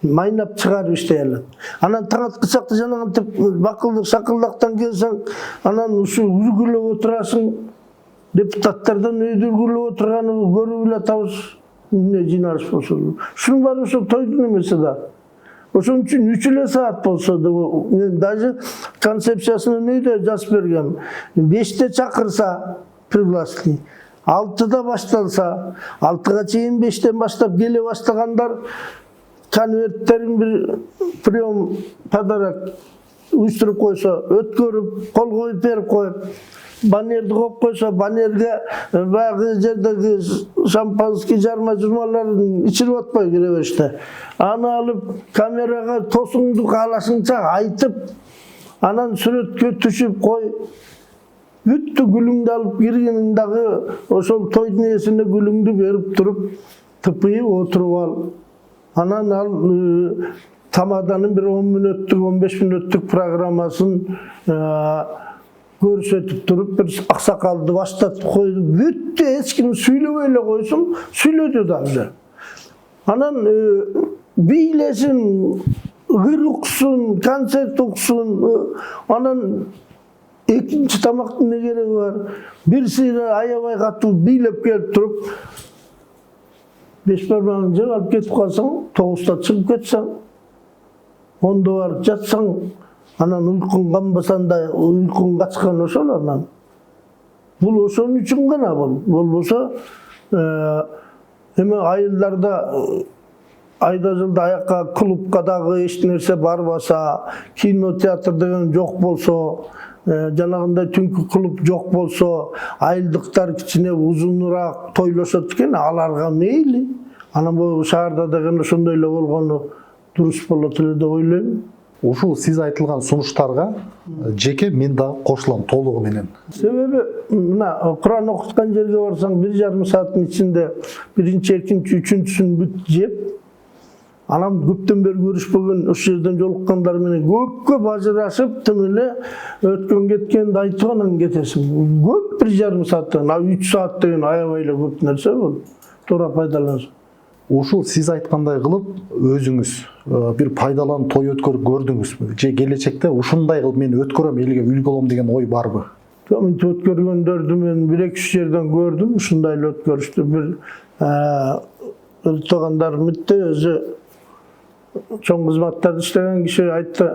Майнап чыгарып иштей алат. Анан таң аткы чакта жанагынтип бакылдык шакылдактан келсең, анан ушу үргүлөп отурасың. Депутаттардан өйдө үргүлөп отурганы көрүп эле атабыз. Не жиналыш болсо. Шунун баары ошо тойдун эмеси да. Ошон үчүн 3 эле саат болсо да, мен даже концепциясын өйдө жазып бергем. 5-те чакырса привластный, 6-да башталса, 6-га чейин 5-тен баштап келе баштагандар конверттерин бир прием подарок уюштуруп койсо, өткөрүп, кол коюп берип коюп, баннерди коюп койсо, баннерге баягы жердеги шампанский жарма-журмаларын ичирип атпай кире бериште. Аны алып камерага тосуңду каалашыңча айтып, анан сүрөткө түшүп кой. Бүттү гүлүңдү алып киргениң дагы ошол тойдун ээсине гүлүңдү берип туруп, тыпыйып отуруп ал. Анан ал тамаданын бир 10 мүнөттүк, 15 мүнөттүк программасын көрсөтүп туруп бир аксакалды баштатып койду. Бүттү, эч ким сүйлөбөй эле койсун, сүйлөдү дагы. Анан бийлесин, ыр уксун, концерт уксун, анан экинчи тамактын не кереги бар? Бир сыйра аябай катуу бийлеп келип туруп, 5 бармагын жеп алып кетип калсаң, 9-та чыгып кетсең, 10-да барып жатсаң, анан уйкуң канбасаң да уйкуң качкан ошол анан. Бул ошон үчүн гана бул. Болбосо эме айылдарда айда жылда аякка клубка дагы эч нерсе барбаса, кинотеатр деген жок болсо, жанагындай түнкү клуб жок болсо, айылдыктар кичине узунураак тойлошот экен, аларга мейли. Анан бул шаарда деген ошондой эле болгону дурус болот эле деп ойлойм. Ушул сиз айтылган сунуштарга жеке мен дагы кошулам толугу менен. Себеби мына Куран окуткан жерге барсаң 1,5 сааттын ичинде биринчи, экинчи, үчүнчүсүн бүт жеп, анан көптөн бери көрүшпөгөн ошол жерден жолуккандар менен көп ажырашып, тим эле өткөн кеткенди айтып анан кетесиң. Көп 1,5 сааттан, 3 саат деген аябай эле көп нерсе бул. Туура пайдалансаң. Ушул сиз айткандай кылып өзүңүз бир пайдаланып той өткөрүп көрдүңүзбү? Же келечекте ушундай кылып мен өткөрөм, элге үлгү болом деген ой барбы? Мынтип өткөргөндөрдү мен 1-2 жерден көрдүм, ушундай эле өткөрүштү. Бир өлтөгөндөр митте өзү чоң кызматтарды иштеген киши айтты.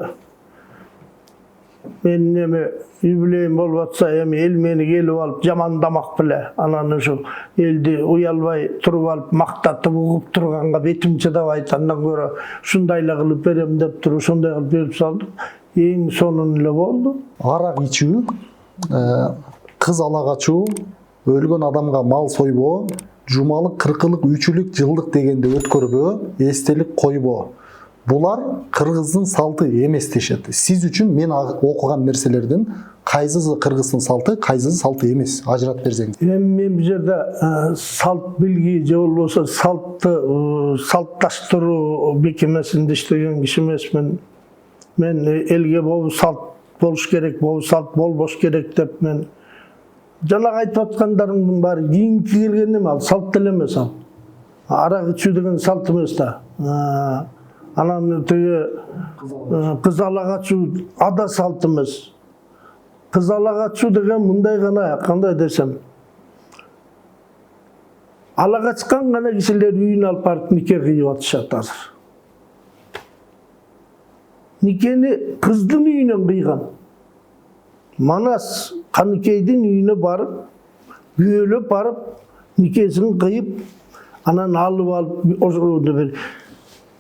Мен неме юбилейим болуп атса, эми эл мени келип алып жамандамак беле. Анан ушу элди уялбай туруп алып мактатып угуп турганга бетим чыдабайт. Андан көрө ушундай эле кылып берем деп туруп, ошондой кылып берип салдым. Эң сонун эле болду. Арак ичүү, кыз ала качуу, өлгөн адамга мал сойбоо, жумалык, кыркылык, үчүлүк, жылдык дегенди өткөрбөө, эстелик койбоо. Булар кыргыздын салты эмес дешет. Сиз үчүн мен окуган нерселердин кайсысы кыргыздын салты, кайсысы салты эмес? Ажыратып берсеңиз. Эми мен бул жерде салт билги же болбосо салтташтыруу бекемесинде иштеген киши эмесмин. Мен элге бул салт болуш керек, бул салт болбош керек деп мен жанагы айтып аткандарымдын баары кийинки келгенде ал салт деле эмес ал. Арак ичүү деген салт эмес да. Анан тиги кыз ала качуу ада салт эмес. Кыз ала качуу деген мындай гана, кандай десем, ала качкан гана кишилер үйүнө алып барып нике кыйып атышат азыр. Никени кыздын үйүнөн кыйган. Манас Каныкейдин үйүнө барып, күбөлөп барып, никесин кыйып, анан алып ошондо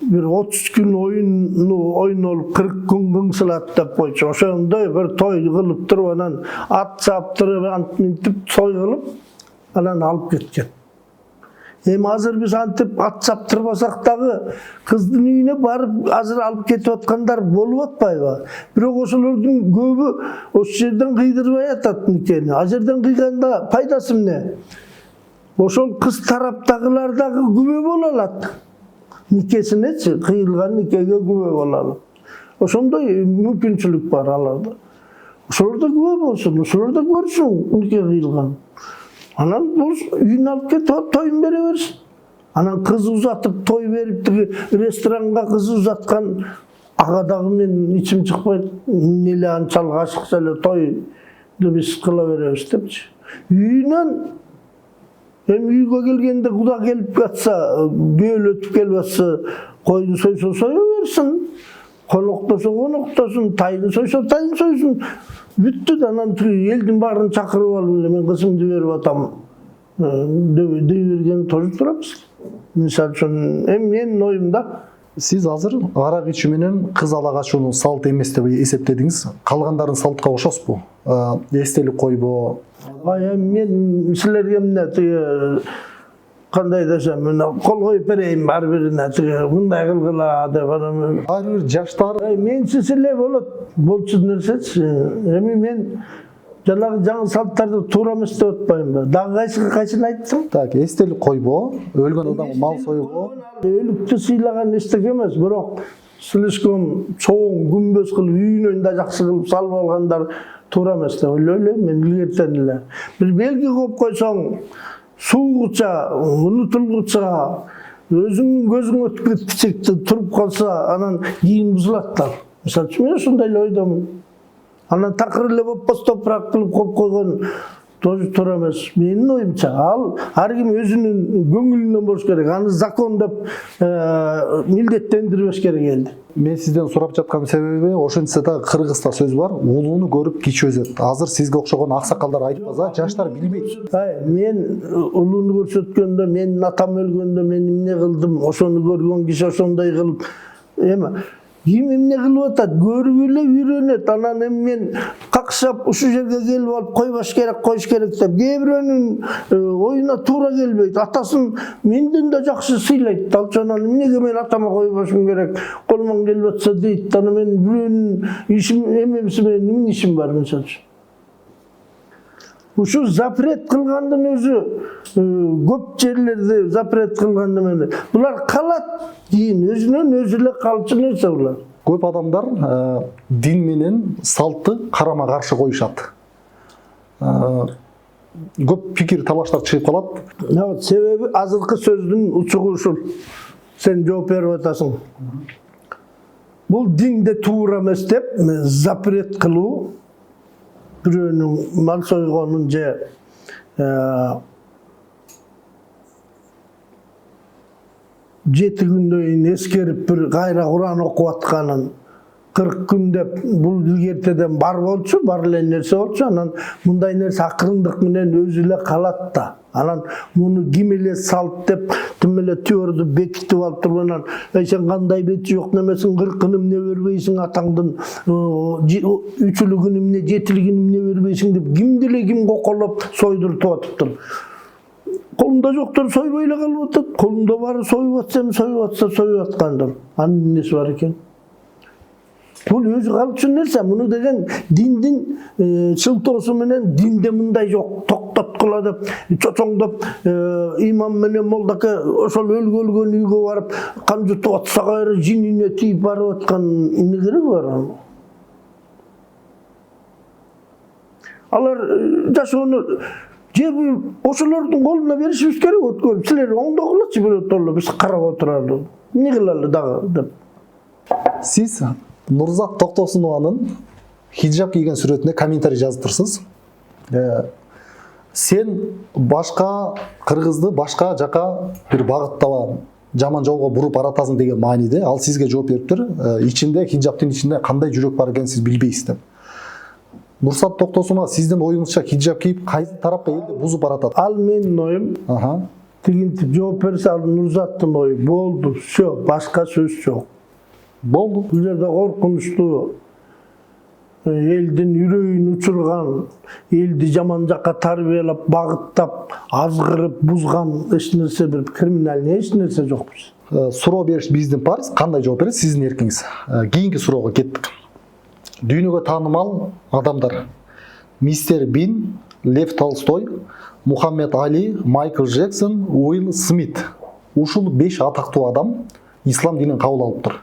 bir 30 gün oyun olup 40 gün kıngsılat dep koyçu. Oşondoy bir toy kılıp turup anan at çaptırıp ant mintip toy kılıp anan alıp ketken. Hem hazır biz antip at çaptırbasak dagı kızdın үйüne barıp hazır alıp ketip atkanlar bolup atpayba. Bирок ошолордун көбү ошол жерден кыйдырбай атат никени. А жерден кыйганда пайдасы эмне? Ошол кыз тараптагылар дагы күбө боло алат. Nikesine kıyılgan nikege güve olalım. Oşonda mümkünçülük var alarda. Oşolorda güve bolsun, oşolorda görsün nike kıyılgan. Anan үйün alıp ketip toyun bere versin. Anan kız uzatıp toy verip restoranga kızı uzatkan agadagı men içim çıkmaydı. Nele ançal kaşıksa ele toy biz kıla veririz depçi. Үйүнөн hem үйгө келгенде куда келип жатса, бөлөтүп келип жатса, койду сойсо сое берсин. Коноктосо коноктосун, тайын сойсо тайын сойсун. Бүттү да анан элдин баарын чакырып алып мен кызымды берип атам. Дей бергени тоже турабыз. Мисалы үчүн менин оюмда Сиз азыр арак ичүү менен кыз ала качуунун салт эмес деп эсептедиңиз. Калгандарын салтка кошосузбу? Эстелик койбоо. Мен силерге эмне кандай десем, кол коюп берейин ар бирине мындай кылгыла деп анан Ар бир жаштар менсиз эле болот. Болчу нерсечи. Эми мен жанагы жаңы салттарды туура эмес деп атпаймынбы? Дагы кайсын айттым? Так, эстелик койбоо, өлгөн адамга мал сойбоо. Өлүктү сыйлаган эстек эмес, бирок слишком чоң күмбөз кылып үйүнөн да жакшы кылып салып алгандар туура эмес деп ойлойм мен илгертен эле. Бир белги коюп койсоң, суугуча, унутулгуча, өзүңдүн көзүңө тикти туруп калса, анан кийин бузулат да. Мисалы үчүн мен ушундай эле ойдомун. Анан такыр эле болуп топурак кылып коюп койгон тоже туура эмес. Менин оюмча, ал ар ким өзүнүн көңүлүнөн болуш керек. Аны закон деп милдеттендирбеш керек элди. Мен сизден сурап жаткан себеби ошентсе да Кыргызда сөз бар, улууну көрүп кичи өзөт. Азыр сизге окшогон аксакалдар айтпаса, жаштар билбейт. Мен улууну көрсөткөндө, менин атам өлгөндө мен эмне кылдым, ошону көргөн киши ошондой кылып, эме ким эмне кылып атат, көрүп эле үйрөнөт. Анан эми мен какшап ушул жерге келип алып койбош керек, коюш керек деп кээ бирөөнүн оюна туура келбейт. Атасын менден да жакшы сыйлайт. Ал үчүн эмнеге мен атама койбошум керек, колуман келип атса дейт. Аны мен бирөөнүн ишим эмемси, менин эмне ишим бар мисалы үчүн. Ушул запрет кылгандын өзү көп жерлерде запрет кылганды менен булар калат, кийин өзүнөн өзү эле калчу нерсе булар. Көп адамдар дин менен салтты карама каршы коюшат. Көп пикир талаштар чыгып калат. Себеби азыркы сөздүн учугу ушул. Сен жооп берип атасың. Бул динде туура эмес деп запрет кылуу, бирөөнүн мал сойгонун же жети күндөн кийин эскерип бир кайра Куран окуп атканын 40 күн деп бул илгертеден бар болчу, бар эле нерсе болчу. Анан мындай нерсе акырындык менен өзү эле калат да. Анан муну ким эле салт деп тим эле түйөрдү бекитип алып туруп анан сен кандай бети жок немесиң, 40 эмне бербейсиң атаңдын, 3-лүгүн эмне, 7-лигин эмне бербейсиң деп кимди эле ким коколоп сойдуртуп атыптыр. Колунда жоктор сойбой эле калып атат. Колунда бары союп атса, союп атса союп аткандыр. Анын эмнеси бар экен? Бул өзү калчу нерсе. Муну деген диндин чылтоосу менен динде мындай жок, токтоткула деп, чочоңдоп имам менен молдака ошол өлгөн үйгө барып, кан жутуп атса кайра жинине тийип барып аткан эмне кереги бар? Алар жашоону же ошолордун колуна беришибиз керек өткөрүп. Силер оңдогулачы бирөөтөлө, биз карап отуралы. Эмне кылалы дагы деп. Сиз Нурзат Токтосунованын хиджаб кийген сүрөтүнө комментарий жазып турсуз. Сен башка кыргызды башка жака бир багытта жаман жолго буруп баратасың деген мааниде ал сизге жооп бериптир. Ичинде хиджабтын ичинде кандай жүрөк бар экенин сиз билбейсиз деп. Нурзат Токтосунова сиздин оюңузча хиджаб кийип кайсы тарапка элди бузуп баратат? Ал менин оюм. Тигинтип жооп берсе ал Нурзаттын ою. Болду, всё, башка сөз жок. Болду. Бул жерде коркунучтуу, элдин үрөйүн учурган, элди жаман жакка тарбиялап, багыттап, азгырып, бузган эч нерсе, бир криминальный эч нерсе жок. Суроо бериш биздин парыз, кандай жооп бересиз сиздин эркиңиз. Кийинки суроого кеттик. Дүйнөгө таанымал адамдар: Мистер Бин, Лев Толстой, Мухаммед Али, Майкл Джексон, Уилл Смит. Ушул 5 атактуу адам ислам динин кабыл алыптыр.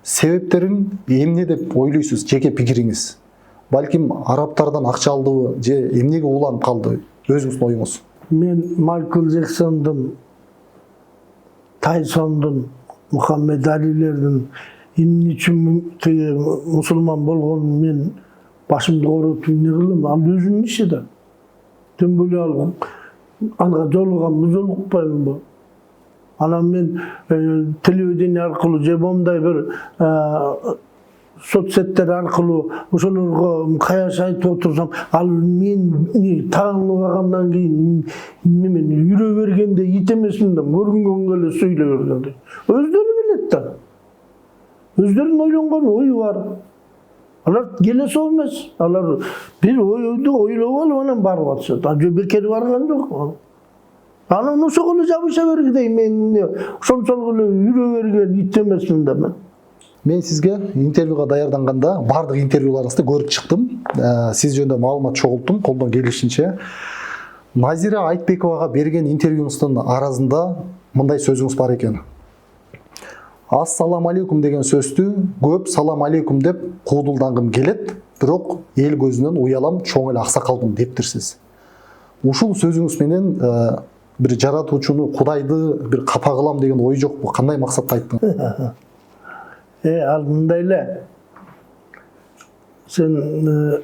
Себептерин эмне деп ойлойсуз, жеке пикириңиз? Балким арабтардан акча алдыбы же эмнеге уланып калды? Өзүңүздүн оюңуз. Мен Майкл Джексондун, Тайсондун, Мухаммед Алилердин эмне үчүн мусулман болгонун мен башымды кооруп эмне кылдым? Ал өзүнүн иши да. Тем более ал анга жолуганбы, жолукпаймынбы? Анан мен телевидение аркылуу же момундай бир соцсеттер аркылуу ошолорго каяш айтып отурсам, ал мен тааныбагандан кийин мен жүрө бергенде ит эмесмин да, көрүнгөнгө эле сүйлөй бергенде. Өздөрү билет да. Өздөрүнүн ойлонгон ою бар. Алар келесоо эмес. Алар бир ойду ойлоп алып анан барып атышат. А же бекер барган жок. Анан ошого эле жабыша бергидей мен ошончолук эле жүрө берген ит эмесмин да мен. Мен сизге интервьюга даярданганда бардык интервьюларыңызды көрүп чыктым. Сиз жөнүндө маалымат чогулттум колдон келишинче. Назира Айтбековага берген интервьюңуздун арасында мындай сөзүңүз бар экен. Ассалам алейкум деген сөздү көп салам алейкум деп куудулдангым келет, бирок эл көзүнөн уялам, чоң эле аксакалмын дептирсиз. Ушул сөзүңүз менен бир жаратуучуну, Кудайды бир капа кылам деген ой жокпу? Кандай максатта айттыңыз? Ал мындай эле. Сен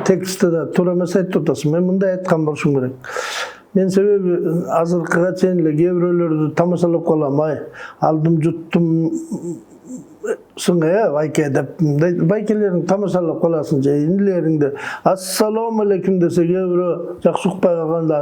текстте да туура эмес айтып атасың. Мен мындай айткан болушум керек. Мен себеби азыркыга чейин эле кээ бирөөлөрдү тамашалап калам. Алдым жуттум байке деп байкелерин тамашалап каласың же инилериңди ассалам алейкум десе кээ бирөө жакшы укпай калганда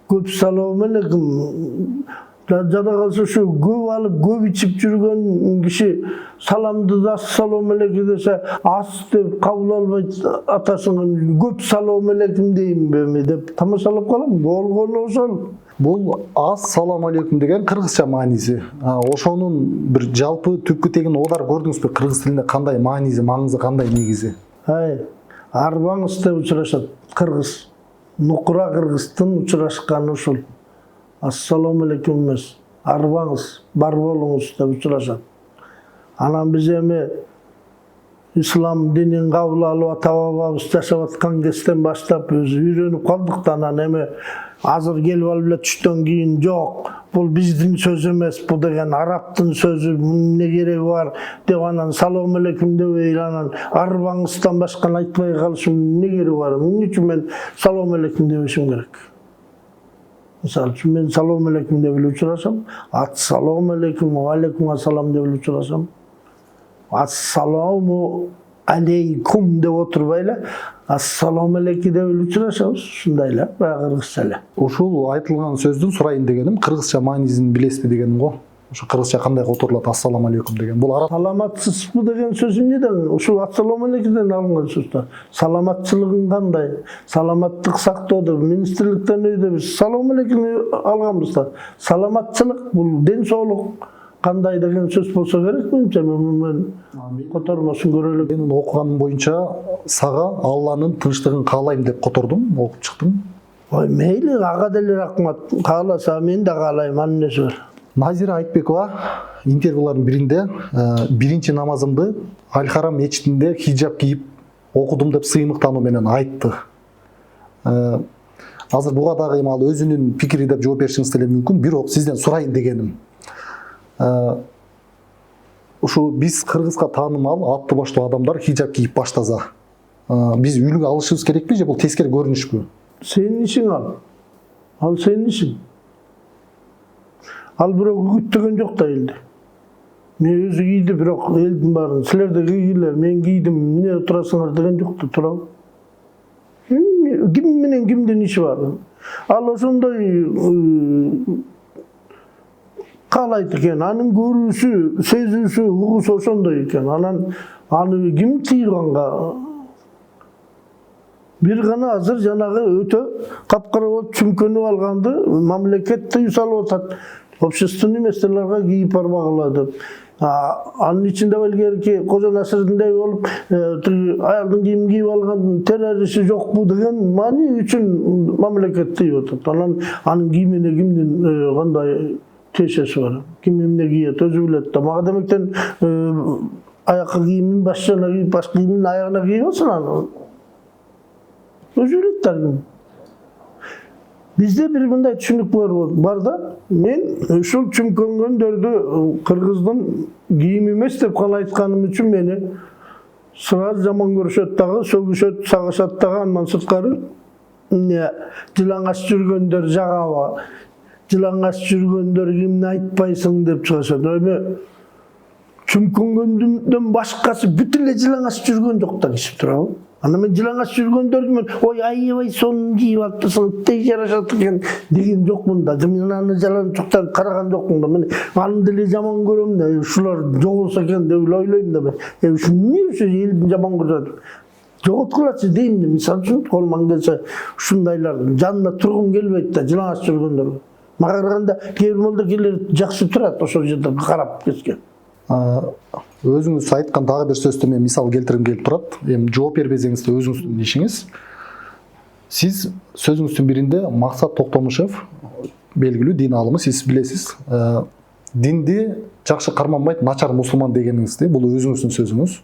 көп салам алейкум жада калса ушу көп алып көп ичип жүргөн киши саламды да ассалам алейкум десе ас деп кабыл албайт атасың көп салам алейкум дейинби деп тамашалап калам. Болгону ошол. Бул ассалам алейкум деген кыргызча мааниси. Ошонун бир жалпы түпкү тегин одар көрдүңүзбү? Кыргыз тилинде кандай мааниси, маңызы кандай негизи? Арбаңыз деп учурашат кыргыз. Нукура кыргыздын учурашканы ушул. Ассалам алейкум эмес, арбаңыз, бар болуңуз деп учурашат. Анан биз эми ислам динин кабыл алып ата-бабабыз жашап аткан кезден баштап өзү үйрөнүп калдык да, анан эми азыр келип алып эле түштөн кийин жок, бул биздин сөз эмес, бул деген арабтын сөзү, эмне кереги бар деп анан салам алейкум дебей анан арбаңыздан башканы айтпай калышым эмне кереги бар? Эмне үчүн мен салам алейкум дебешим керек? Мисалы үчүн мен салам алейкум деп эле учурашам, ассалам алейкум, алейкум ассалам деп эле учурашам. Ассаламу алейкум деп отурбай эле ассалам алейкум деп эле учурашабыз. Ушундай эле, баягы кыргызча эле. Ушул айтылган сөздүн сурайын дегеним, кыргызча маанисин билесизби дегеним го. Ошо кыргызча кандай которулат ассалам алейкум деген? Бул араб саламатсызбы деген сөз эмнеден? Ушул ассалам алейкумден алынган сөз да. Саламатчылыгың кандай? Саламаттык сактоодо министрликтен өйдө биз салам алейкум алганбыз да. Саламатчылык бул ден соолук кандай деген сөз болсо керек менимче. Мен котормосун көрөлүк. Менин окуганым боюнча сага Алланын тынчтыгын каалайм деп котордум, окуп чыктым. Мейли, ага деле рахмат. Кааласа мен да каалайм, анын неси бар. Назира Айтбекова интервьюлардын биринде биринчи намазымды Аль-Харам мечитинде хиджаб кийип окудум деп сыймыктануу менен айтты. Азыр буга дагы ал өзүнүн пикири деп жооп беришиңиз деле мүмкүн, бирок сизден сурайын дегеним. Ушу биз кыргызга таанымал атты баштуу адамдар хиджаб кийип баштаса, биз үйлүгө алышыбыз керекпи же бул тескери көрүнүшпү? Сенин ишиң ал. Ал сенин ишиң. Ал бирок үгүттөгөн жок да элди. Мен өзү кийди, бирок элдин баарын силер да кийгиле, мен кийдим, эмне турасыңар деген жок да, турабы? Ким менен кимдин иши бар? Ал ошондой каалайт экен, анын көрүүсү, сезүүсү, угуусу ошондой экен. Анан аны ким тыйганга? Бир гана азыр жанагы өтө капкара болуп чүмкөнүп алганды мамлекет тыюу салып атат. Общественный месталарга кийип барбагыла деп. Анын ичинде белгерки Кожо Насырдиндей болуп, аялдын кийимин кийип алган террористи жокпу деген маани үчүн мамлекет тыйып атат. Анан анын кийимине кимдин кандай тиешеси бар? Ким эмне кийет өзү билет да. Мага демектен аякка кийимин башына кийип, баш кийимин аягына кийип алсын аны. Өзү билет да. Бизде бир мындай түшүнүк бар да. Мен ушул чүмкөнгөндөрдү кыргыздын кийими эмес деп гана айтканым үчүн мени сразу жаман көрүшөт дагы, сөгүшөт, сагышат дагы. Андан сырткары жылаңач жүргөндөр жагабы, жылаңач жүргөндөр кимди айтпайсың деп чыгышат. Эми чүмкөнгөндөн башкасы бүт эле жылаңач жүргөн жок да киши турабы? Ана мен жылаңач жүргөндөрдү мен ой аябай сонун кийип алыптырсың, тез жарашат экен деген жокмун да. Мен аны жалаңчуктан караган жокмун да. Мен аны деле жаман көрөм да. Ушулар жогулса экен деп ойлойм да мен. Ушу эмне ушу элдин жаман көрөт? Жоготкулачы дейм да. Мисалы үчүн колуман келсе ушундайлардын жанына тургум келбейт да, жылаңач жүргөндөр. Мага караганда кээ бир молдокейлер жакшы турат ошол жерде карап кеткен. Өзүңүз айткан дагы бир сөздө мен мисал келтиргим келип турат. Эми жооп бербесеңиз да өзүңүздүн ишиңиз. Сиз сөзүңүздүн биринде Максат Токтомушев белгилүү дин алымы, сиз билесиз, динди жакшы карманбайт, начар мусулман дегениңизди, бул өзүңүздүн сөзүңүз.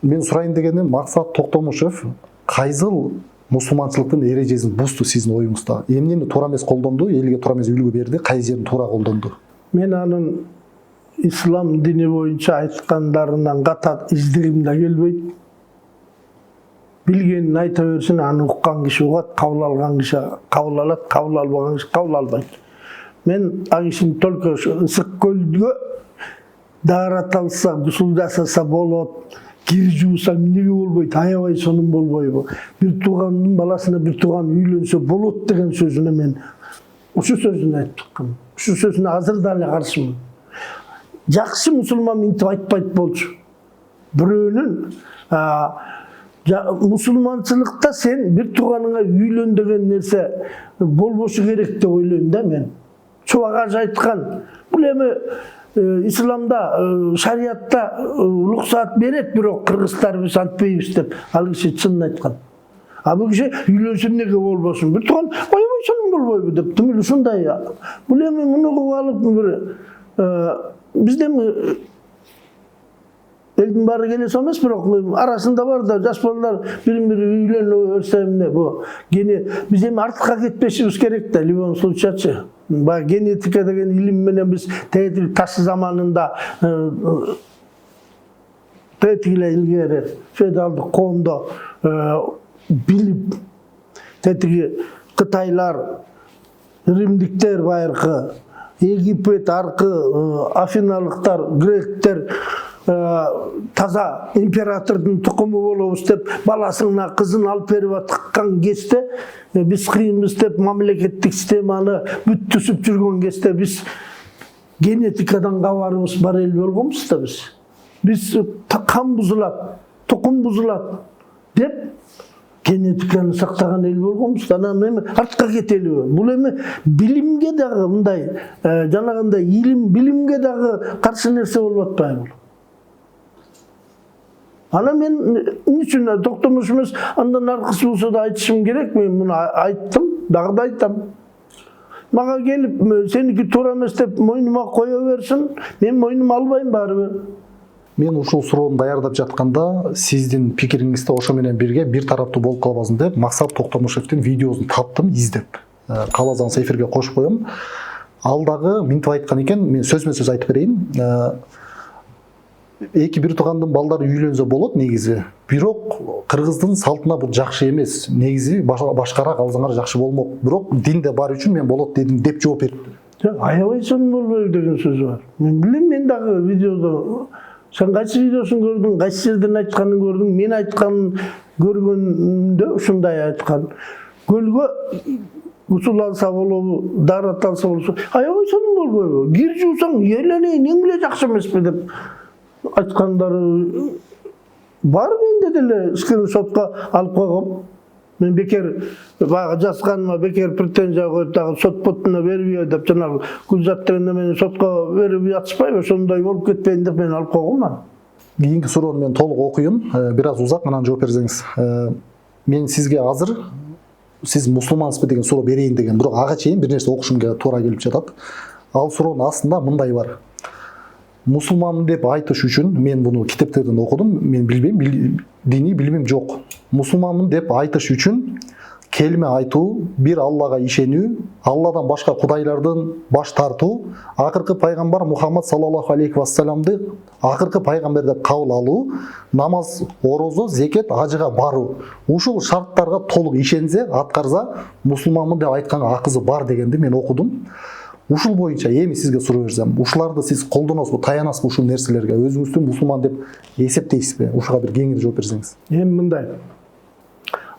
Мен сурайын дегеним, Максат Токтомушев кайсыл мусулманчылыктын эрежесин бузду сиздин оюңузда? Эмнени туура эмес колдонду, элге туура эмес үлгү берди, кайсы жерин туура колдонду? Мен анын ислам дини боюнча айткандарынан ката издегим да келбейт. Билгенин айта берсин, аны уккан киши угат, кабыл алган киши кабыл алат, кабыл албаган киши кабыл албайт. Мен ал кишини только ысык көлгө даарат алса, гусул жасаса болот, кир жууса эмнеге болбойт, аябай сонун болбойбу? Бир туугандын баласына бир тууган үйлөнсө болот деген сөзүнө мен ушу сөзүн айттым. Ушу сөзүнө азыр да эле каршымын. Жакшы мусулман минтип айтпайт болчу. Бирөөнүн мусулманчылыкта сен бир тууганыңа үйлөн деген нерсе болбошу керек деп ойлойм да мен. Чубак ажы айткан, бул эми исламда, шариатта уруксаат берет, бирок кыргыздар биз антпейбиз деп. Ал киши чынын айткан. А бул киши үйлөнсө эмнеге болбосун? Бир тууган аябай сонун болбойбу деп. Тимил ушундай. Бул эми муну кылып алып бир бизде элдин баары келе эмес, бирок арасында бар да жаш балдар бирин-бири үйлөнө берсе эмне бу? Биз эми артка кетпешибиз керек да, любой случайчы. Баягы генетика деген илим менен биз тетиги таш заманында тетиги илгери феодалдык коомдо билип, тетиги Кытайлар, римдиктер байыркы, Египет аркы, афиналыктар, гректер таза императордун тукуму болобуз деп баласына кызын алып берип аткан кезде биз кыйынбыз деп мамлекеттик системаны бүт түзүп жүргөн кезде биз генетикадан кабарыбыз бар эл болгонбуз да биз. Биз кан бузулат, тукум бузулат деп генетиканы сактаган эл болгонбуз. Анан эми артка кетелиби? Бул эми билимге дагы мындай жанагындай илим, билимге дагы каршы нерсе болуп атпайбы? Ана мен эмне үчүн Токтомуш эмес, андан аркысы болсо да айтышым керек. Мен муну айттым, дагы да айтам. Мага келип, сеники туура эмес деп мойнума кое берсин, мен мойнума албайм баары бир. Мен ушул суроону даярдап жатканда сиздин пикириңизде ошо менен бирге бир тараптуу болуп калбасын деп Максат Токтомушевдин видеосун таптым, издеп. Кааласаңыз эфирге кошуп коем. Ал дагы минтип айткан экен, мен сөзмө сөз айтып берейин. Эки бир туугандын балдары үйлөнсө болот негизи. Бирок кыргыздын салтына бул жакшы эмес. Негизи башкараак алсаңар жакшы болмок. Бирок динде бар үчүн мен болот дедим деп жооп бериптир. Аябай сонун болбойбу деген сөз бар. Мен билем, мен дагы видеодо сен кайсы видеосун көрдүң, кайсы жерден айтканын көрдүң? Мен айтканын көргөндө ушундай айткан. Көлгө гусул алса болобу, даарат алса болобу. Аябай сонун болбойбу? Кир жуусаң, эленейин, эмне жакшы эмеспи деп айткандары бар. Менде деле скриншотко алып койгом. Мен бекер баягы жазганыма бекер претензия коюп дагы сот ботуна бербей деп жанагы Гүлзат дегенде мени сотко берип жатышпайбы? Ошондой болуп кетпейин деп мен алып койгом аны. Кийинки суроону мен толук окуйм, бир аз узак, анан жооп берсеңиз. Мен сизге азыр сиз мусулмансызбы деген суроо берейин деген, бирок ага чейин бир нерсе окушумга туура келип жатат. Ал суроонун астында мындай бар. Мусулманмын деп айтыш үчүн мен буну китептерден окудум, мен билбейм, диний билимим жок. Мусулманмын деп айтыш үчүн келме айтуу, бир Аллага ишенүү, Алладан башка кудайлардан баш тартуу, акыркы пайгамбар Мухаммад саллаллаху алейхи вассаламды акыркы пайгамбар деп кабыл алуу, намаз, орозо, зекет, ажыга баруу. Ушул шарттарга толук ишенсе, аткарса, мусулманмын деп айтканга акызы бар дегенди мен окудум. Ушул боюнча эми сизге суроо берсем, ушуларды сиз колдоносузбу, таянасызбы ушул нерселерге? Өзүңүздү мусулман деп эсептейсизби? Ушуга бир кеңири жооп берсеңиз. Эми мындай.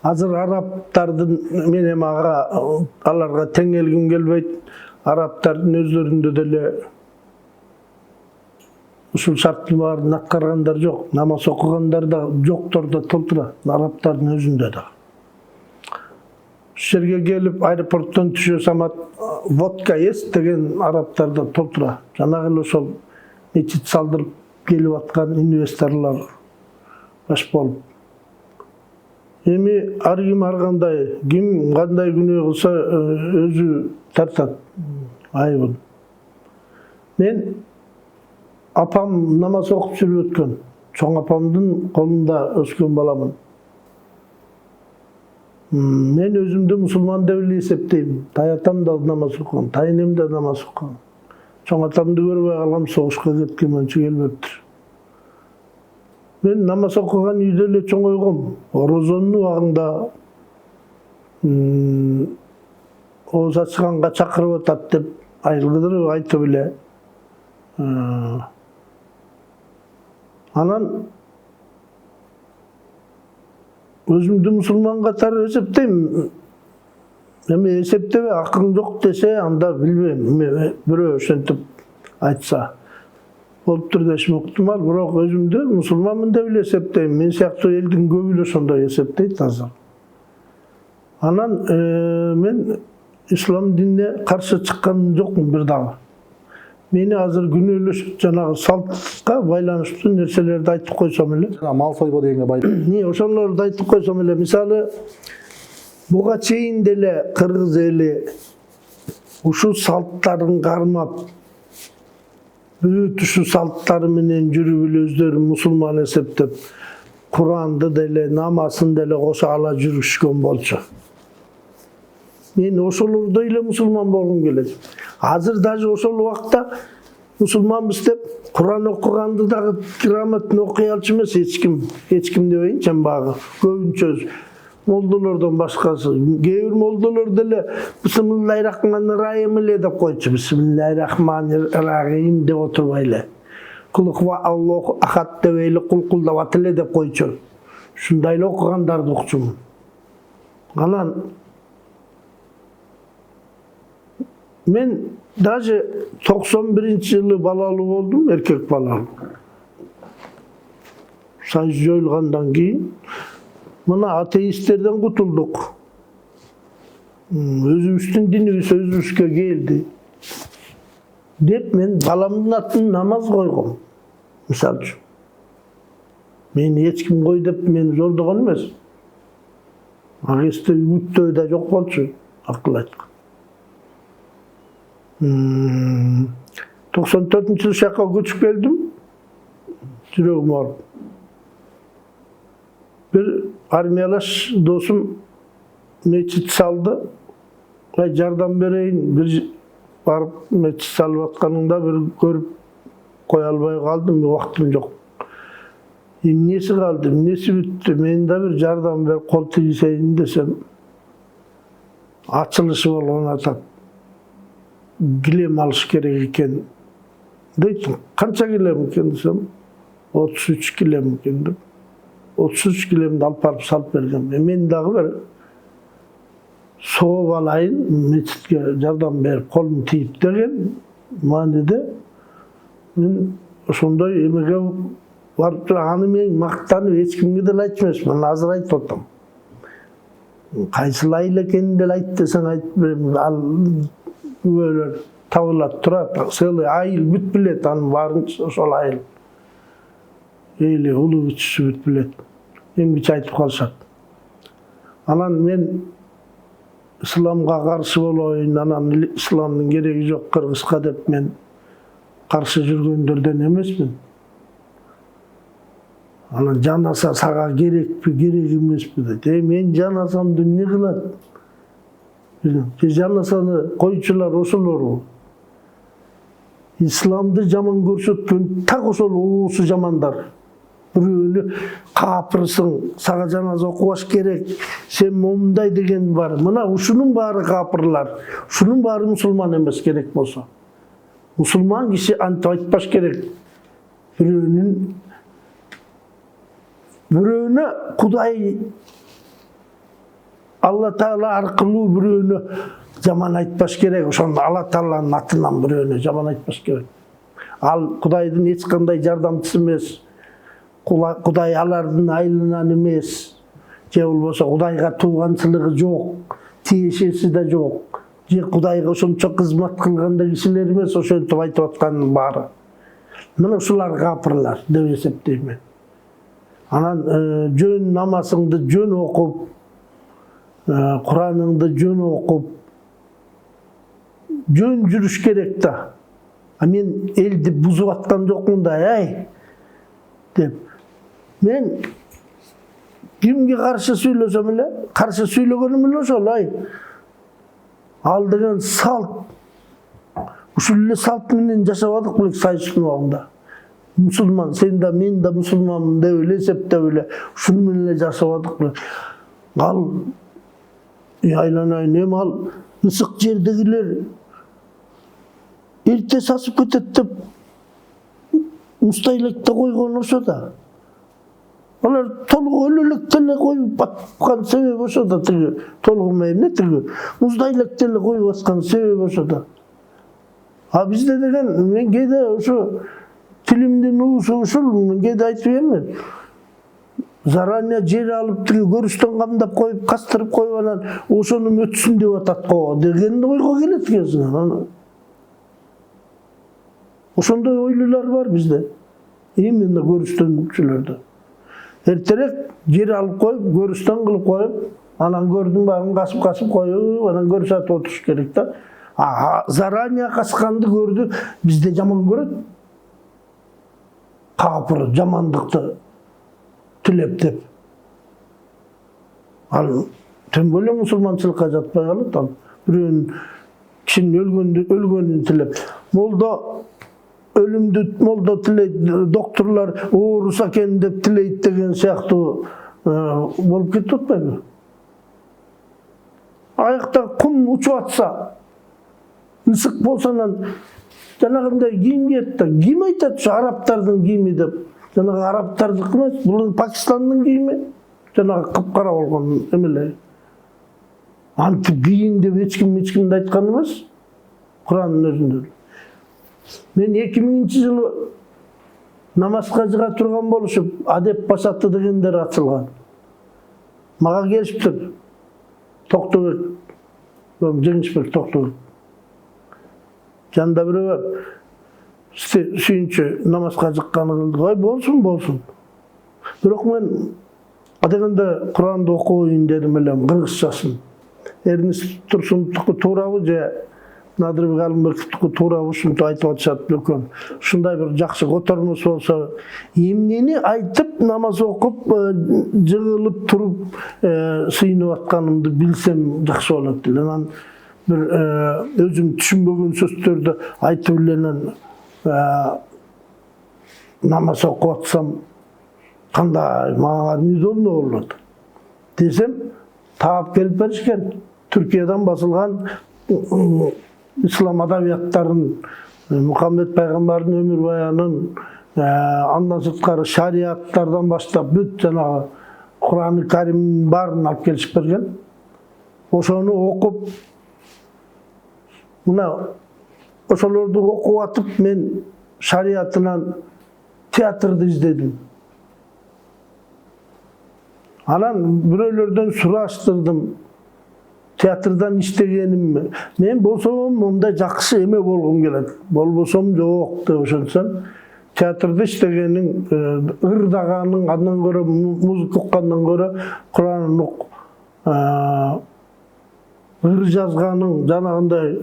Азыр араптардын мен эми аларга тең келгим келбейт. Араптардын өзлөрүндө деле ушул шарттын баарын аткаргандар жок. Намаз окугандар да жоктор да толтура. Араптардын өзүндө да. Ушул жерге келип аэропорттон түшө самат водка эс деген араптар да толтура. Жанагы эле ошол мечит салдырып келип аткан инвесторлор баш болуп. Эми ар ким ар кандай, ким кандай күнөө кылса өзү тартат айыбын. Men apam namaz okup жүрүп өткөн. Çoң apamdın kolunda öskön balamın. Men özümde musulman деп эле эсептейм. Таяттам да намаз окуган, тайынем да намаз окуган. Çoң атамды көрбөй калгам, согушка кеткен анча келбептир. Мен намаз окуган үйдө эле чоңойгом. Орозонун убагында ооза чыганга чакырып атат деп айылдырып айтып эле. Анан өзүмдү мусулман катары эсептейм. Эми эсептебе акың жок десе, анда билбейм. Бирөө ошентип айтса болуптур дешим ыктымал, бирок өзүмдү мусулманмын деп эле эсептейм. Мен сыяктуу элдин көбү эле ошондой эсептейт азыр. Анан мен ислам динине каршы чыккан жокмун бир дагы. Мени азыр күнөөлөшүп жанагы салтка байланыштуу нерселерди айтып койсом эле. Мал сойбо дегенге байланыштуу. Ошолорду айтып койсом эле, мисалы буга чейин деле кыргыз эли ушул салттарын кармап, бүт ушул салттары менен жүрүп эле өздөрүн мусулман эсептеп, Куранды деле, намазын деле кошо ала жүрүшкөн болчу. Мен ошолордой эле мусулман болгум келет. Азыр даже ошол убакта мусулманбыз деп Куран окуганды дагы грамотно окуй алчу эмес эч ким дебейин, чамбагы көбүнчө молдолордон башкасы. Кээ бир молдолор деле бисмиллахир-рахманир-рахим эле деп койчу. Бисмиллахир-рахманир-рахим деп отурбай эле. Кул хуа Аллаху ахад деп эле кулкулдап эле деп койчу. Ушундай эле окугандарды укчумун. Анан мен даже 91-жылы балалуу болдум, эркек балалуу. Союз жоюлгандан кийин мына атеисттерден кутулдук. Өзүбүздүн динибиз өзүбүзгө келди деп мен баламдын атын намаз койгом. Мисалы үчүн. Мен эч ким кой деп мен зордогон эмес. Агесте үмүттөө да жок болчу, акыл айткан. 94-жылы шакка көчүп келдим. Жүрөгүм ооруп. Бир армиялаш досум мечит салды. Жардам берейин, бир барып мечит салып атканыңда бир көрүп кое албай калдым, убактым жок. Эмнеси калды, эмнеси бүттү, мен да бир жардам берип кол тийсейин десем, ачылышы болгон атат. Килем алыш керек экен. Дейт, канча килем экен десем, 33 килем экен деп. 33 килемди алып барып салып бергем. Мен дагы бир сооп алайын, мечитке жардам берип колум тийип деген мааниде мен ошондой эмеге барып аны мен мактанып эч кимге деле айтчу эмесмин. Азыр айтып атам. Кайсыл айыл экенин деле айт десең айтып берем. Ал күбөлөр табылат турат. Целый айыл бүт билет, анын баарынча ошол айыл. Эли улуу кичүүсү бүт билет. Эмгиче айтып калышат. Анан мен исламга каршы болоюн, анан исламдын кереги жок кыргызга деп мен каршы жүргөндөрдөн эмесмин. Анан жанаса сага керекпи, керек эмеспи дейт. Мен жанасамды эмне кылат? Жанасаны койчулар ошолору. Исламды жаман көрсөткөн так ошол оосу жамандар. Бирөөнү капырсың, сага жаназа окубаш керек, сен момундай деген бар. Мына ушунун баары капырлар. Ушунун баары мусулман эмес керек болсо. Мусулман киши антип айтпаш керек. Бирөөнү Кудай Алла Таала аркылуу бирөөнү жаман айтпаш керек. Ошону Алла Тааланын атынан бирөөнү жаман айтпаш керек. Ал Кудайдын эч кандай жардамчысы эмес. Кудай алардын айылынан эмес. Же болбосо Кудайга тууганчылыгы жок, тиешеси да жок. Же Кудайга ошончо кызмат кылган да кишилер эмес, ошентип айтып атканын баары. Мына ушулар капырлар деп эсептейм мен. Анан жөн намазыңды жөн окуп, Кураныңды жөн окуп, жөн жүрүш керек да. мен элди бузуп аткан жокмун да, деп. Мен кимге каршы сүйлөсөм эле, каршы сүйлөгөнүм эле ошол, Ал деген салт. Ушул эле салт менен жашабадык белек Сайыстын убагында. Мусулман, сен да мен да мусулманмын деп эле эсептеп эле ушул менен эле жашабадык белек. Ал айланайын, эми ал ысык жердегилер эрте сасып кетет деп мустайлекте койгон ошо да. Алар толук өлөлөктө эле коюп аткан себеби ошо да, тиги толугу эмне тиги муздайлекте эле коюп аткан себеби ошо да. А бизде деген мен кээде ошо тилимдин уусу ушул, мен кээде айтып берем. Заранее жер алып тиги көрүштөн камдап коюп, кастырып коюп анан ошону өтсүн деп атат го деген ойго келет экенсиң. Ошондой ойлуулар бар бизде. Именно көрүштөнчүлөрдө. Эртерээк жер алып коюп, көрүштөн кылып коюп, анан көрдүң багын касып коюп, анан көрүш атып отуруш керек да. Заранее касканды көрдү, бизде жаман көрөт. Капыр, жамандыкты тилеп деп. Ал тем более мусулманчылыкка жатпай калат. Ал бирөөнүн кишинин өлгөнүн тилеп. Өлүмдү молдо тилейт, докторлор оорус экен деп тилейт деген сыяктуу болуп кетип атпайбы? Аякта кум учуп атса, ысык болсо анан жанагындай кийим кийет да. Ким айтат ушу арабтардын кийими деп? Жанагы арабтардыкы эмес, бул Пакистандын кийими. Жанагы кыпкара болгон эмелер. Антип кийин деп эч кимди айткан эмес. Курандын өзүндө. Мен 2000-жылы намазга жыга турган болушуп, адеп басаты дегендер ачылган. Мага келишиптир. Токтобек, Жеңишбек Токтобек. Жанында бирөө бар. Сүйүнчү намазга жыкканы кылды. Болсун. Бирок мен адегенде Куранды окуйын дедим эле, кыргызчасын. Эрнис Турсуновдуку туурабы же Надырбек Алымбековдуку туурабы ушинтип айтып атышат бөкөн. Ушундай бир жакшы котормос болсо, эмнени айтып намаз окуп, жыгылып туруп сыйынып атканымды билсем жакшы болот эле. Анан бир өзүм түшүнбөгөн сөздөрдү айтып эле намаз окуп атсам кандай мага неудобно болот десем, таап келип беришкен. Түркиядан басылган ислам адабияттарын, Мухаммед пайгамбардын өмүр баянын, андан сырткары шарияттардан баштап бүт жанагы Куран-ы Каримдин баарын алып келишип берген. Ошону окуп, мына ошолорду окуп атып мен шариятынан театрды издедим. Анан бирөөлөрдөн сураштырдым. Театрдан иштегенимми? Мен болсом мындай жакшы эме болгум келет. Болбосом жок деп ошентсем, театрда иштегениң, ырдаганың, андан көрө музыка уккандан көрө Куран ыр жазганың, жанагындай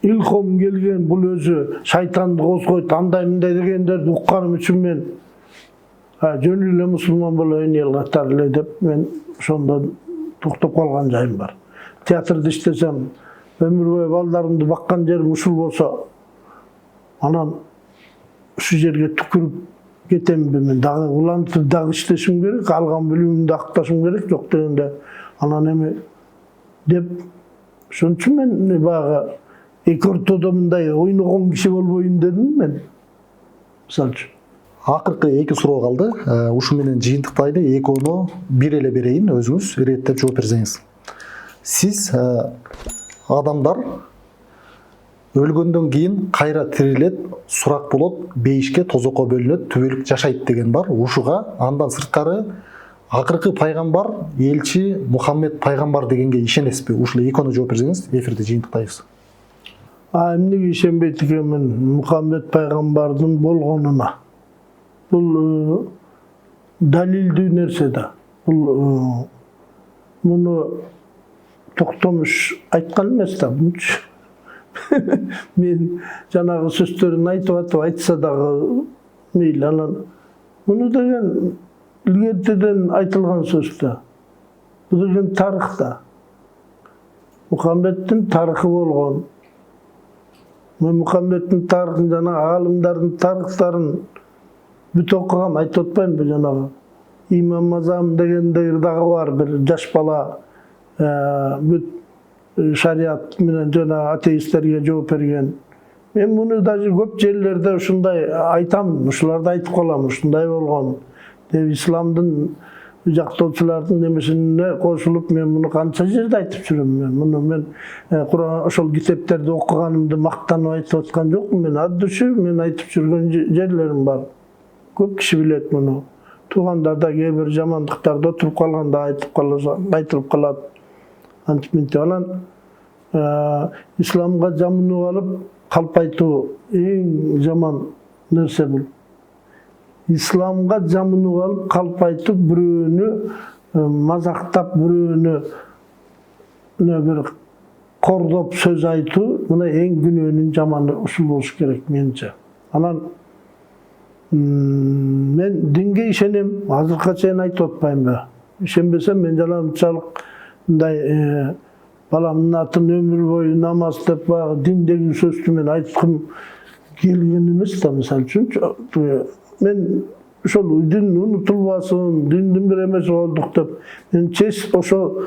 илхом келген, бул өзү шайтанды козгойт, андай мындай дегендерди укканым үчүн мен жөн эле мусулман болоюн элгатар эле деп мен ошондо токтоп калган жайым бар. Театрда иштесем, өмүр бою балдарымды баккан жерим ушул болсо, анан ушу жерге түкүрүп кетемби мен, дагы улантып дагы иштешим керек, алган билимимди акташым керек, жок дегенде анан эми деп ошон үчүн мен баягы эки ортодо мындай ойногон киши болбоюн дедим мен. Мисалы үчүн. Акыркы эки суроо калды. Ушу менен жыйынтыктайлы, экөөнү бир эле берейин, өзүңүз иреттеп жооп берсеңиз. Сиз адамдар өлгөндөн кийин кайра тирилет, сурак болот, бейишке, тозокко бөлүнөт, түбөлүк жашайт деген бар. Ушуга андан сырткары акыркы пайгамбар, элчи Мухаммед пайгамбар дегенге ишенесизби? Ушул экөөнү жооп берсеңиз, эфирди жыйынтыктайбыз. Эмнеге ишенбейт экенмин Мухаммед пайгамбардын болгонуна? Бул далилдүү нерсе да. Бул муну Токтомуш айткан эмес да, мен жанагы сөздөрүн айтып айтса дагы мейлі. Анан муну деген илгертеден айтылган сөз да. Бул деген тарыхта. Мухаммедтин тарыхы болгон. Мен Мухаммедтин тарыхын жана аалымдардын тарыхтарын бүт окугам, айтып атпаймынбы жанагы. Имам Азам дегендер дагы бар, бир жаш бала бүт шариат менен жана атеисттерге жооп берген. Мен муну даже көп жерлерде ушундай айтам, ушуларды айтып калам, ушундай болгон деп исламдын жактоочулардын немесине кошулуп мен муну канча жерде айтып жүрөм. Муну мен ошол китептерди окуганымды мактанып айтып аткан жокмун. Мен ад души мен айтып жүргөн жерлерим бар. Көп киши билет муну. Туугандарда кээ бир жамандыктарды отуруп калганда айтылып калат. Антип мынтип анан исламга жамынып алып калп айтуу эң жаман нерсе бул. Исламга жамынып алып калп айтып, бирөөнү мазактап, бирөөнү бир кордоп сөз айтуу, мына эң күнөөнүн жаманы ушул болуш керек менче. Анан мен динге ишенем, азыркыга чейин айтып атпаймынбы. Ишенбесем мен жана унчалык мындай баламдын атын өмүр бою намаз деп баягы диндеги сөздү мен айткым келген эмес да. Мисалы үчүн мен ошол дин унутулбасын, диндин бир эмеси болдук деп мен честь ошо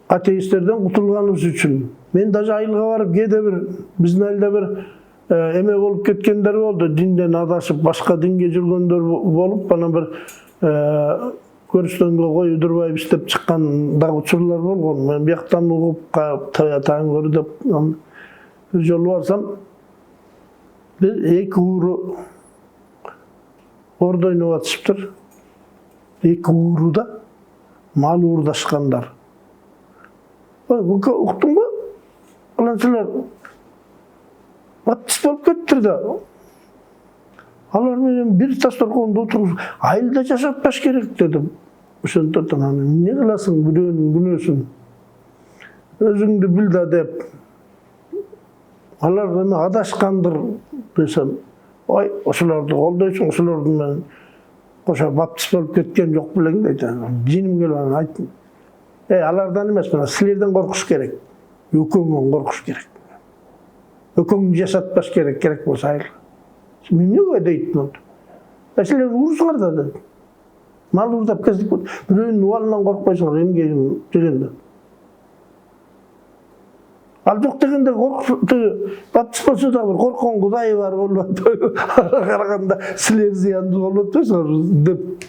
атеисттерден кутулганыбыз үчүн мен даже айылга барып кээде бир биздин айылда бир эме болуп кеткендер болду, динден адашып башка динге жүргөндөр болуп, анан бир көрүстөнгө кою Удурбаев иштеп чыккан дагы учурлар болгон. Мен бияктан угуп таң көрү деп бир жолу барсам, бир эки ууру ордо ойноп атышыптыр. Эки ууруда мал уурдашкандар. Уктуңбу? Алар баптист болуп кеттир да. Алар менен бир тасторкондо отуруп, айылда жашатпаш керек дедим. Ошондо анан эмне кыласың бирөөнүн күнөөсүн? Өзүңдү бил да деп. Алар эме адашкандыр десем, ой, ошолорду колдойсуң, ошолорду менен кошо баптист болуп кеткен жок белең дейт. Жиним келип анан айттым. Алардан эмес, мына силерден коркуш керек. Өкөңдөн коркуш керек. Өкөңдү жашатпаш керек болсо айыл. Эмнеге дейт мынтип. Силер урусуңар да дедим. Мал уурдап кезип бирөөнүн убалынан коркпойсуңар эмге дегенде. Ал жок дегенде баптист болсо да бир корккон кудайы бар болуп атпайбы? Караганда силер зыяндуу болуп атпайсыңар деп.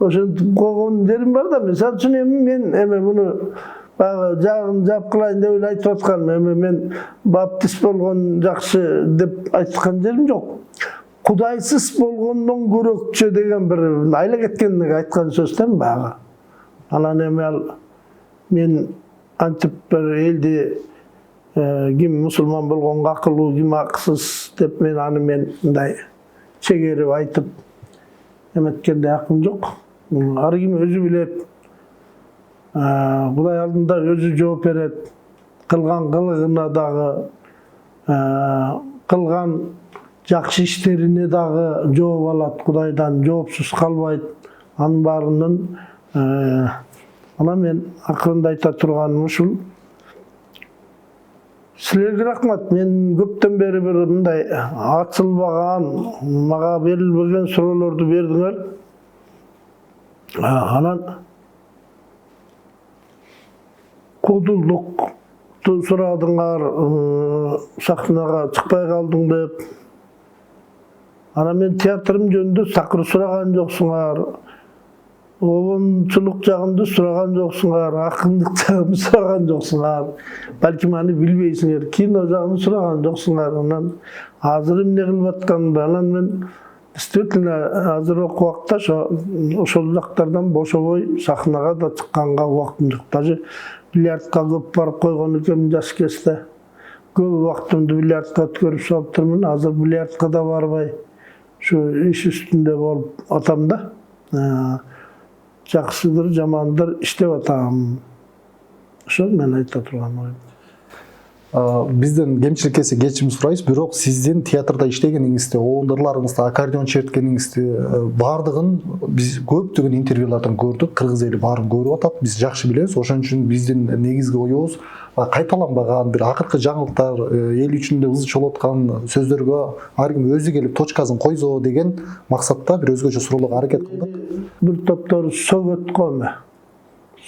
Ошентип койгон жерим бар да. Мисалы үчүн мен эме муну жагын жап кылайын деп эле айтып атканым. Эме мен баптист болгон жакшы деп айткан жерим жок. Кудайсыз болгондон көрөкчө деген бир айла кеткендиги айткан сөз да баягы. Анан эме ал мен антип бир элди ким мусулман болгонго акылуу, ким акысыз деп мен аны мындай чегерип айтып эметкенде акым жок. Ар ким өзү билет. Кудай алдында өзү жооп берет. Кылган кылыгына дагы, кылган жакшы иштерине дагы жооп алат. Кудайдан жоопсуз калбайт. Анын баарынын анан мен акырында айта турганым ушул. Силерге рахмат. Мен көптөн бери бир мындай ачылбаган, мага берилбеген суроолорду бердиңер. Анан кудулукту сурадыңар, сахнага чыкпай калдың деп. Анан мен театрым жөнүндө такыр сураган жоксуңар. Обончулук жагымды сураган жоксуңар, акындык жагымды сураган жоксуңар. Балким аны билбейсиңер, кино жагын сураган жоксуңар. Анан азыр эмне кылып атканымды, анан мен действительно азыркы убакта ошол жактардан бошобой сахнага да чыкканга убактым жок. Даже бильярдка көп барып койгон экенмин жаш кезде. Көп убактымды бильярдка өткөрүп салыптырмын. Азыр бильярдка да барбай, ушу иш үстүндө болуп атам да. Жакшыдыр, жамандыр иштеп атам. Ошол мен айта турган оюм. бизден кемчиликке кечирим сурайбыз, бирок сиздин театрда иштегениңизди, оундарларыңызды, аккордеон черткениңизди баардыгын биз көптөгөн интервьюлардан көрдүк. Кыргыз эли баарын көрүп атат, биз жакшы билебиз. Ошон үчүн биздин негизги оюбуз кайталанбаган бир акыркы жаңылыктар, эл үчүн эле ызы чолуп аткан сөздөргө ар ким өзү келип точкасын койсо деген максатта бир өзгөчө суроолорго аракет кылдык. Bir toптор сөгөт коме.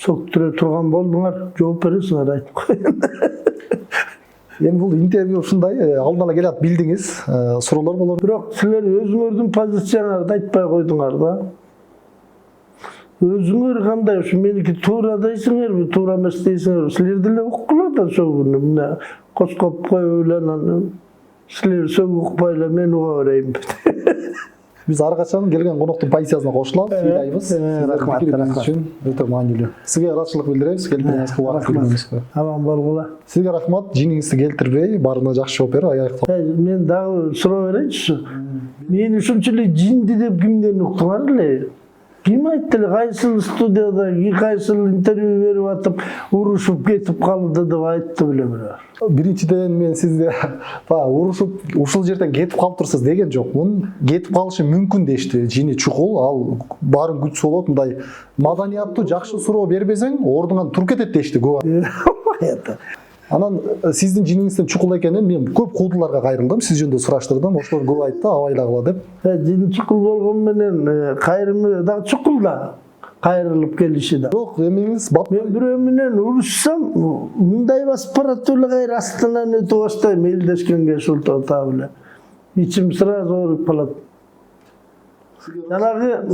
Сөктүрө турган болдуңар, жооп бересиңер айтып коеюн. Эми бул интервью ушундай алдын ала келат билдиңиз, суроолор болот. Бирок силер өзүңөрдүн позицияларыңарды айтпай койдуңар да. Өзүңөр кандай, ушу меники туура дейсиңерби, туура эмес дейсиңерби? Силер деле уккула да сөгүүнү. Мына коскоп коюп эле анан силер сөгүп укпай эле мен уга берейин. Биз ар качан келген коноктун позициясына кошулабыз, ыйлайбыз. Рахмат, Пикириңиз үчүн өтө маанилүү. Сизге ыраазычылык билдиребиз, келгениңизге убакыт бөлгөнүңүзгө. Аман болгула. Сизге рахмат, жиниңизди келтирбей, баарына жакшы жооп берип аяктап. Мен дагы суроо берейинчи. Мен ушунча эле жинди деп кимден уктуңар эле? Ким айтты эле, кайсыл студияда, кайсыл интервью берип атып, урушуп кетип калды деп айтты беле бирөө. Биринчиден мен сизде урушуп ушул жерден кетип калып турсуз деген жокмун. Кетип калышы мүмкүн дешти. Жини чукул, ал баарын күтсө болот, мындай маданияттуу жакшы суроо бербесең, ордуңан туруп кетет дешти көп. Анан сиздин жиниңизден чукул экенин мен көп куудуларга кайрылдым, сиз жөнүндө сураштырдым. Ошолор көп айтты, абайлагыла деп. Жин чукул болгон менен кайрымы да чукул да. Кайрылып келиши да. Жок, эмеңиз Мен бирөө менен урушсам, мындай басып барат эле кайра астынан өтүп баштайм, элдешкенге шултата беле. Ичим сразу ооруп калат. Жанагы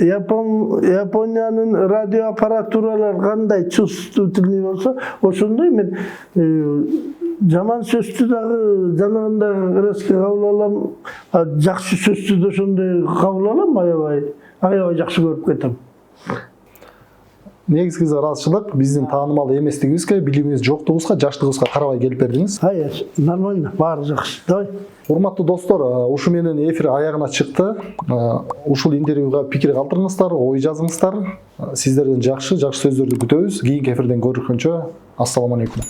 Япониянын радио аппаратуралар кандай чувствительный болсо, ошондой мен жаман сөздү дагы жанагындай резко кабыл алам, жакшы сөздү да ошондой кабыл алам, аябай жакшы көрүп кетем. Негизги ыраазычылык биздин таанымал эместигибизге, билимибиз жоктугубузга, жаштыгыбызга карабай келип бердиңиз. Нормально, баары жакшы. Давай. Урматтуу достор, ушу менен эфир аягына чыкты. Ушул интервьюга пикир калтырыңыздар, ой жазыңыздар. Сиздерден жакшы сөздөрдү күтөбүз. Кийинки эфирден көрүшкөнчө, ассаламу алейкум.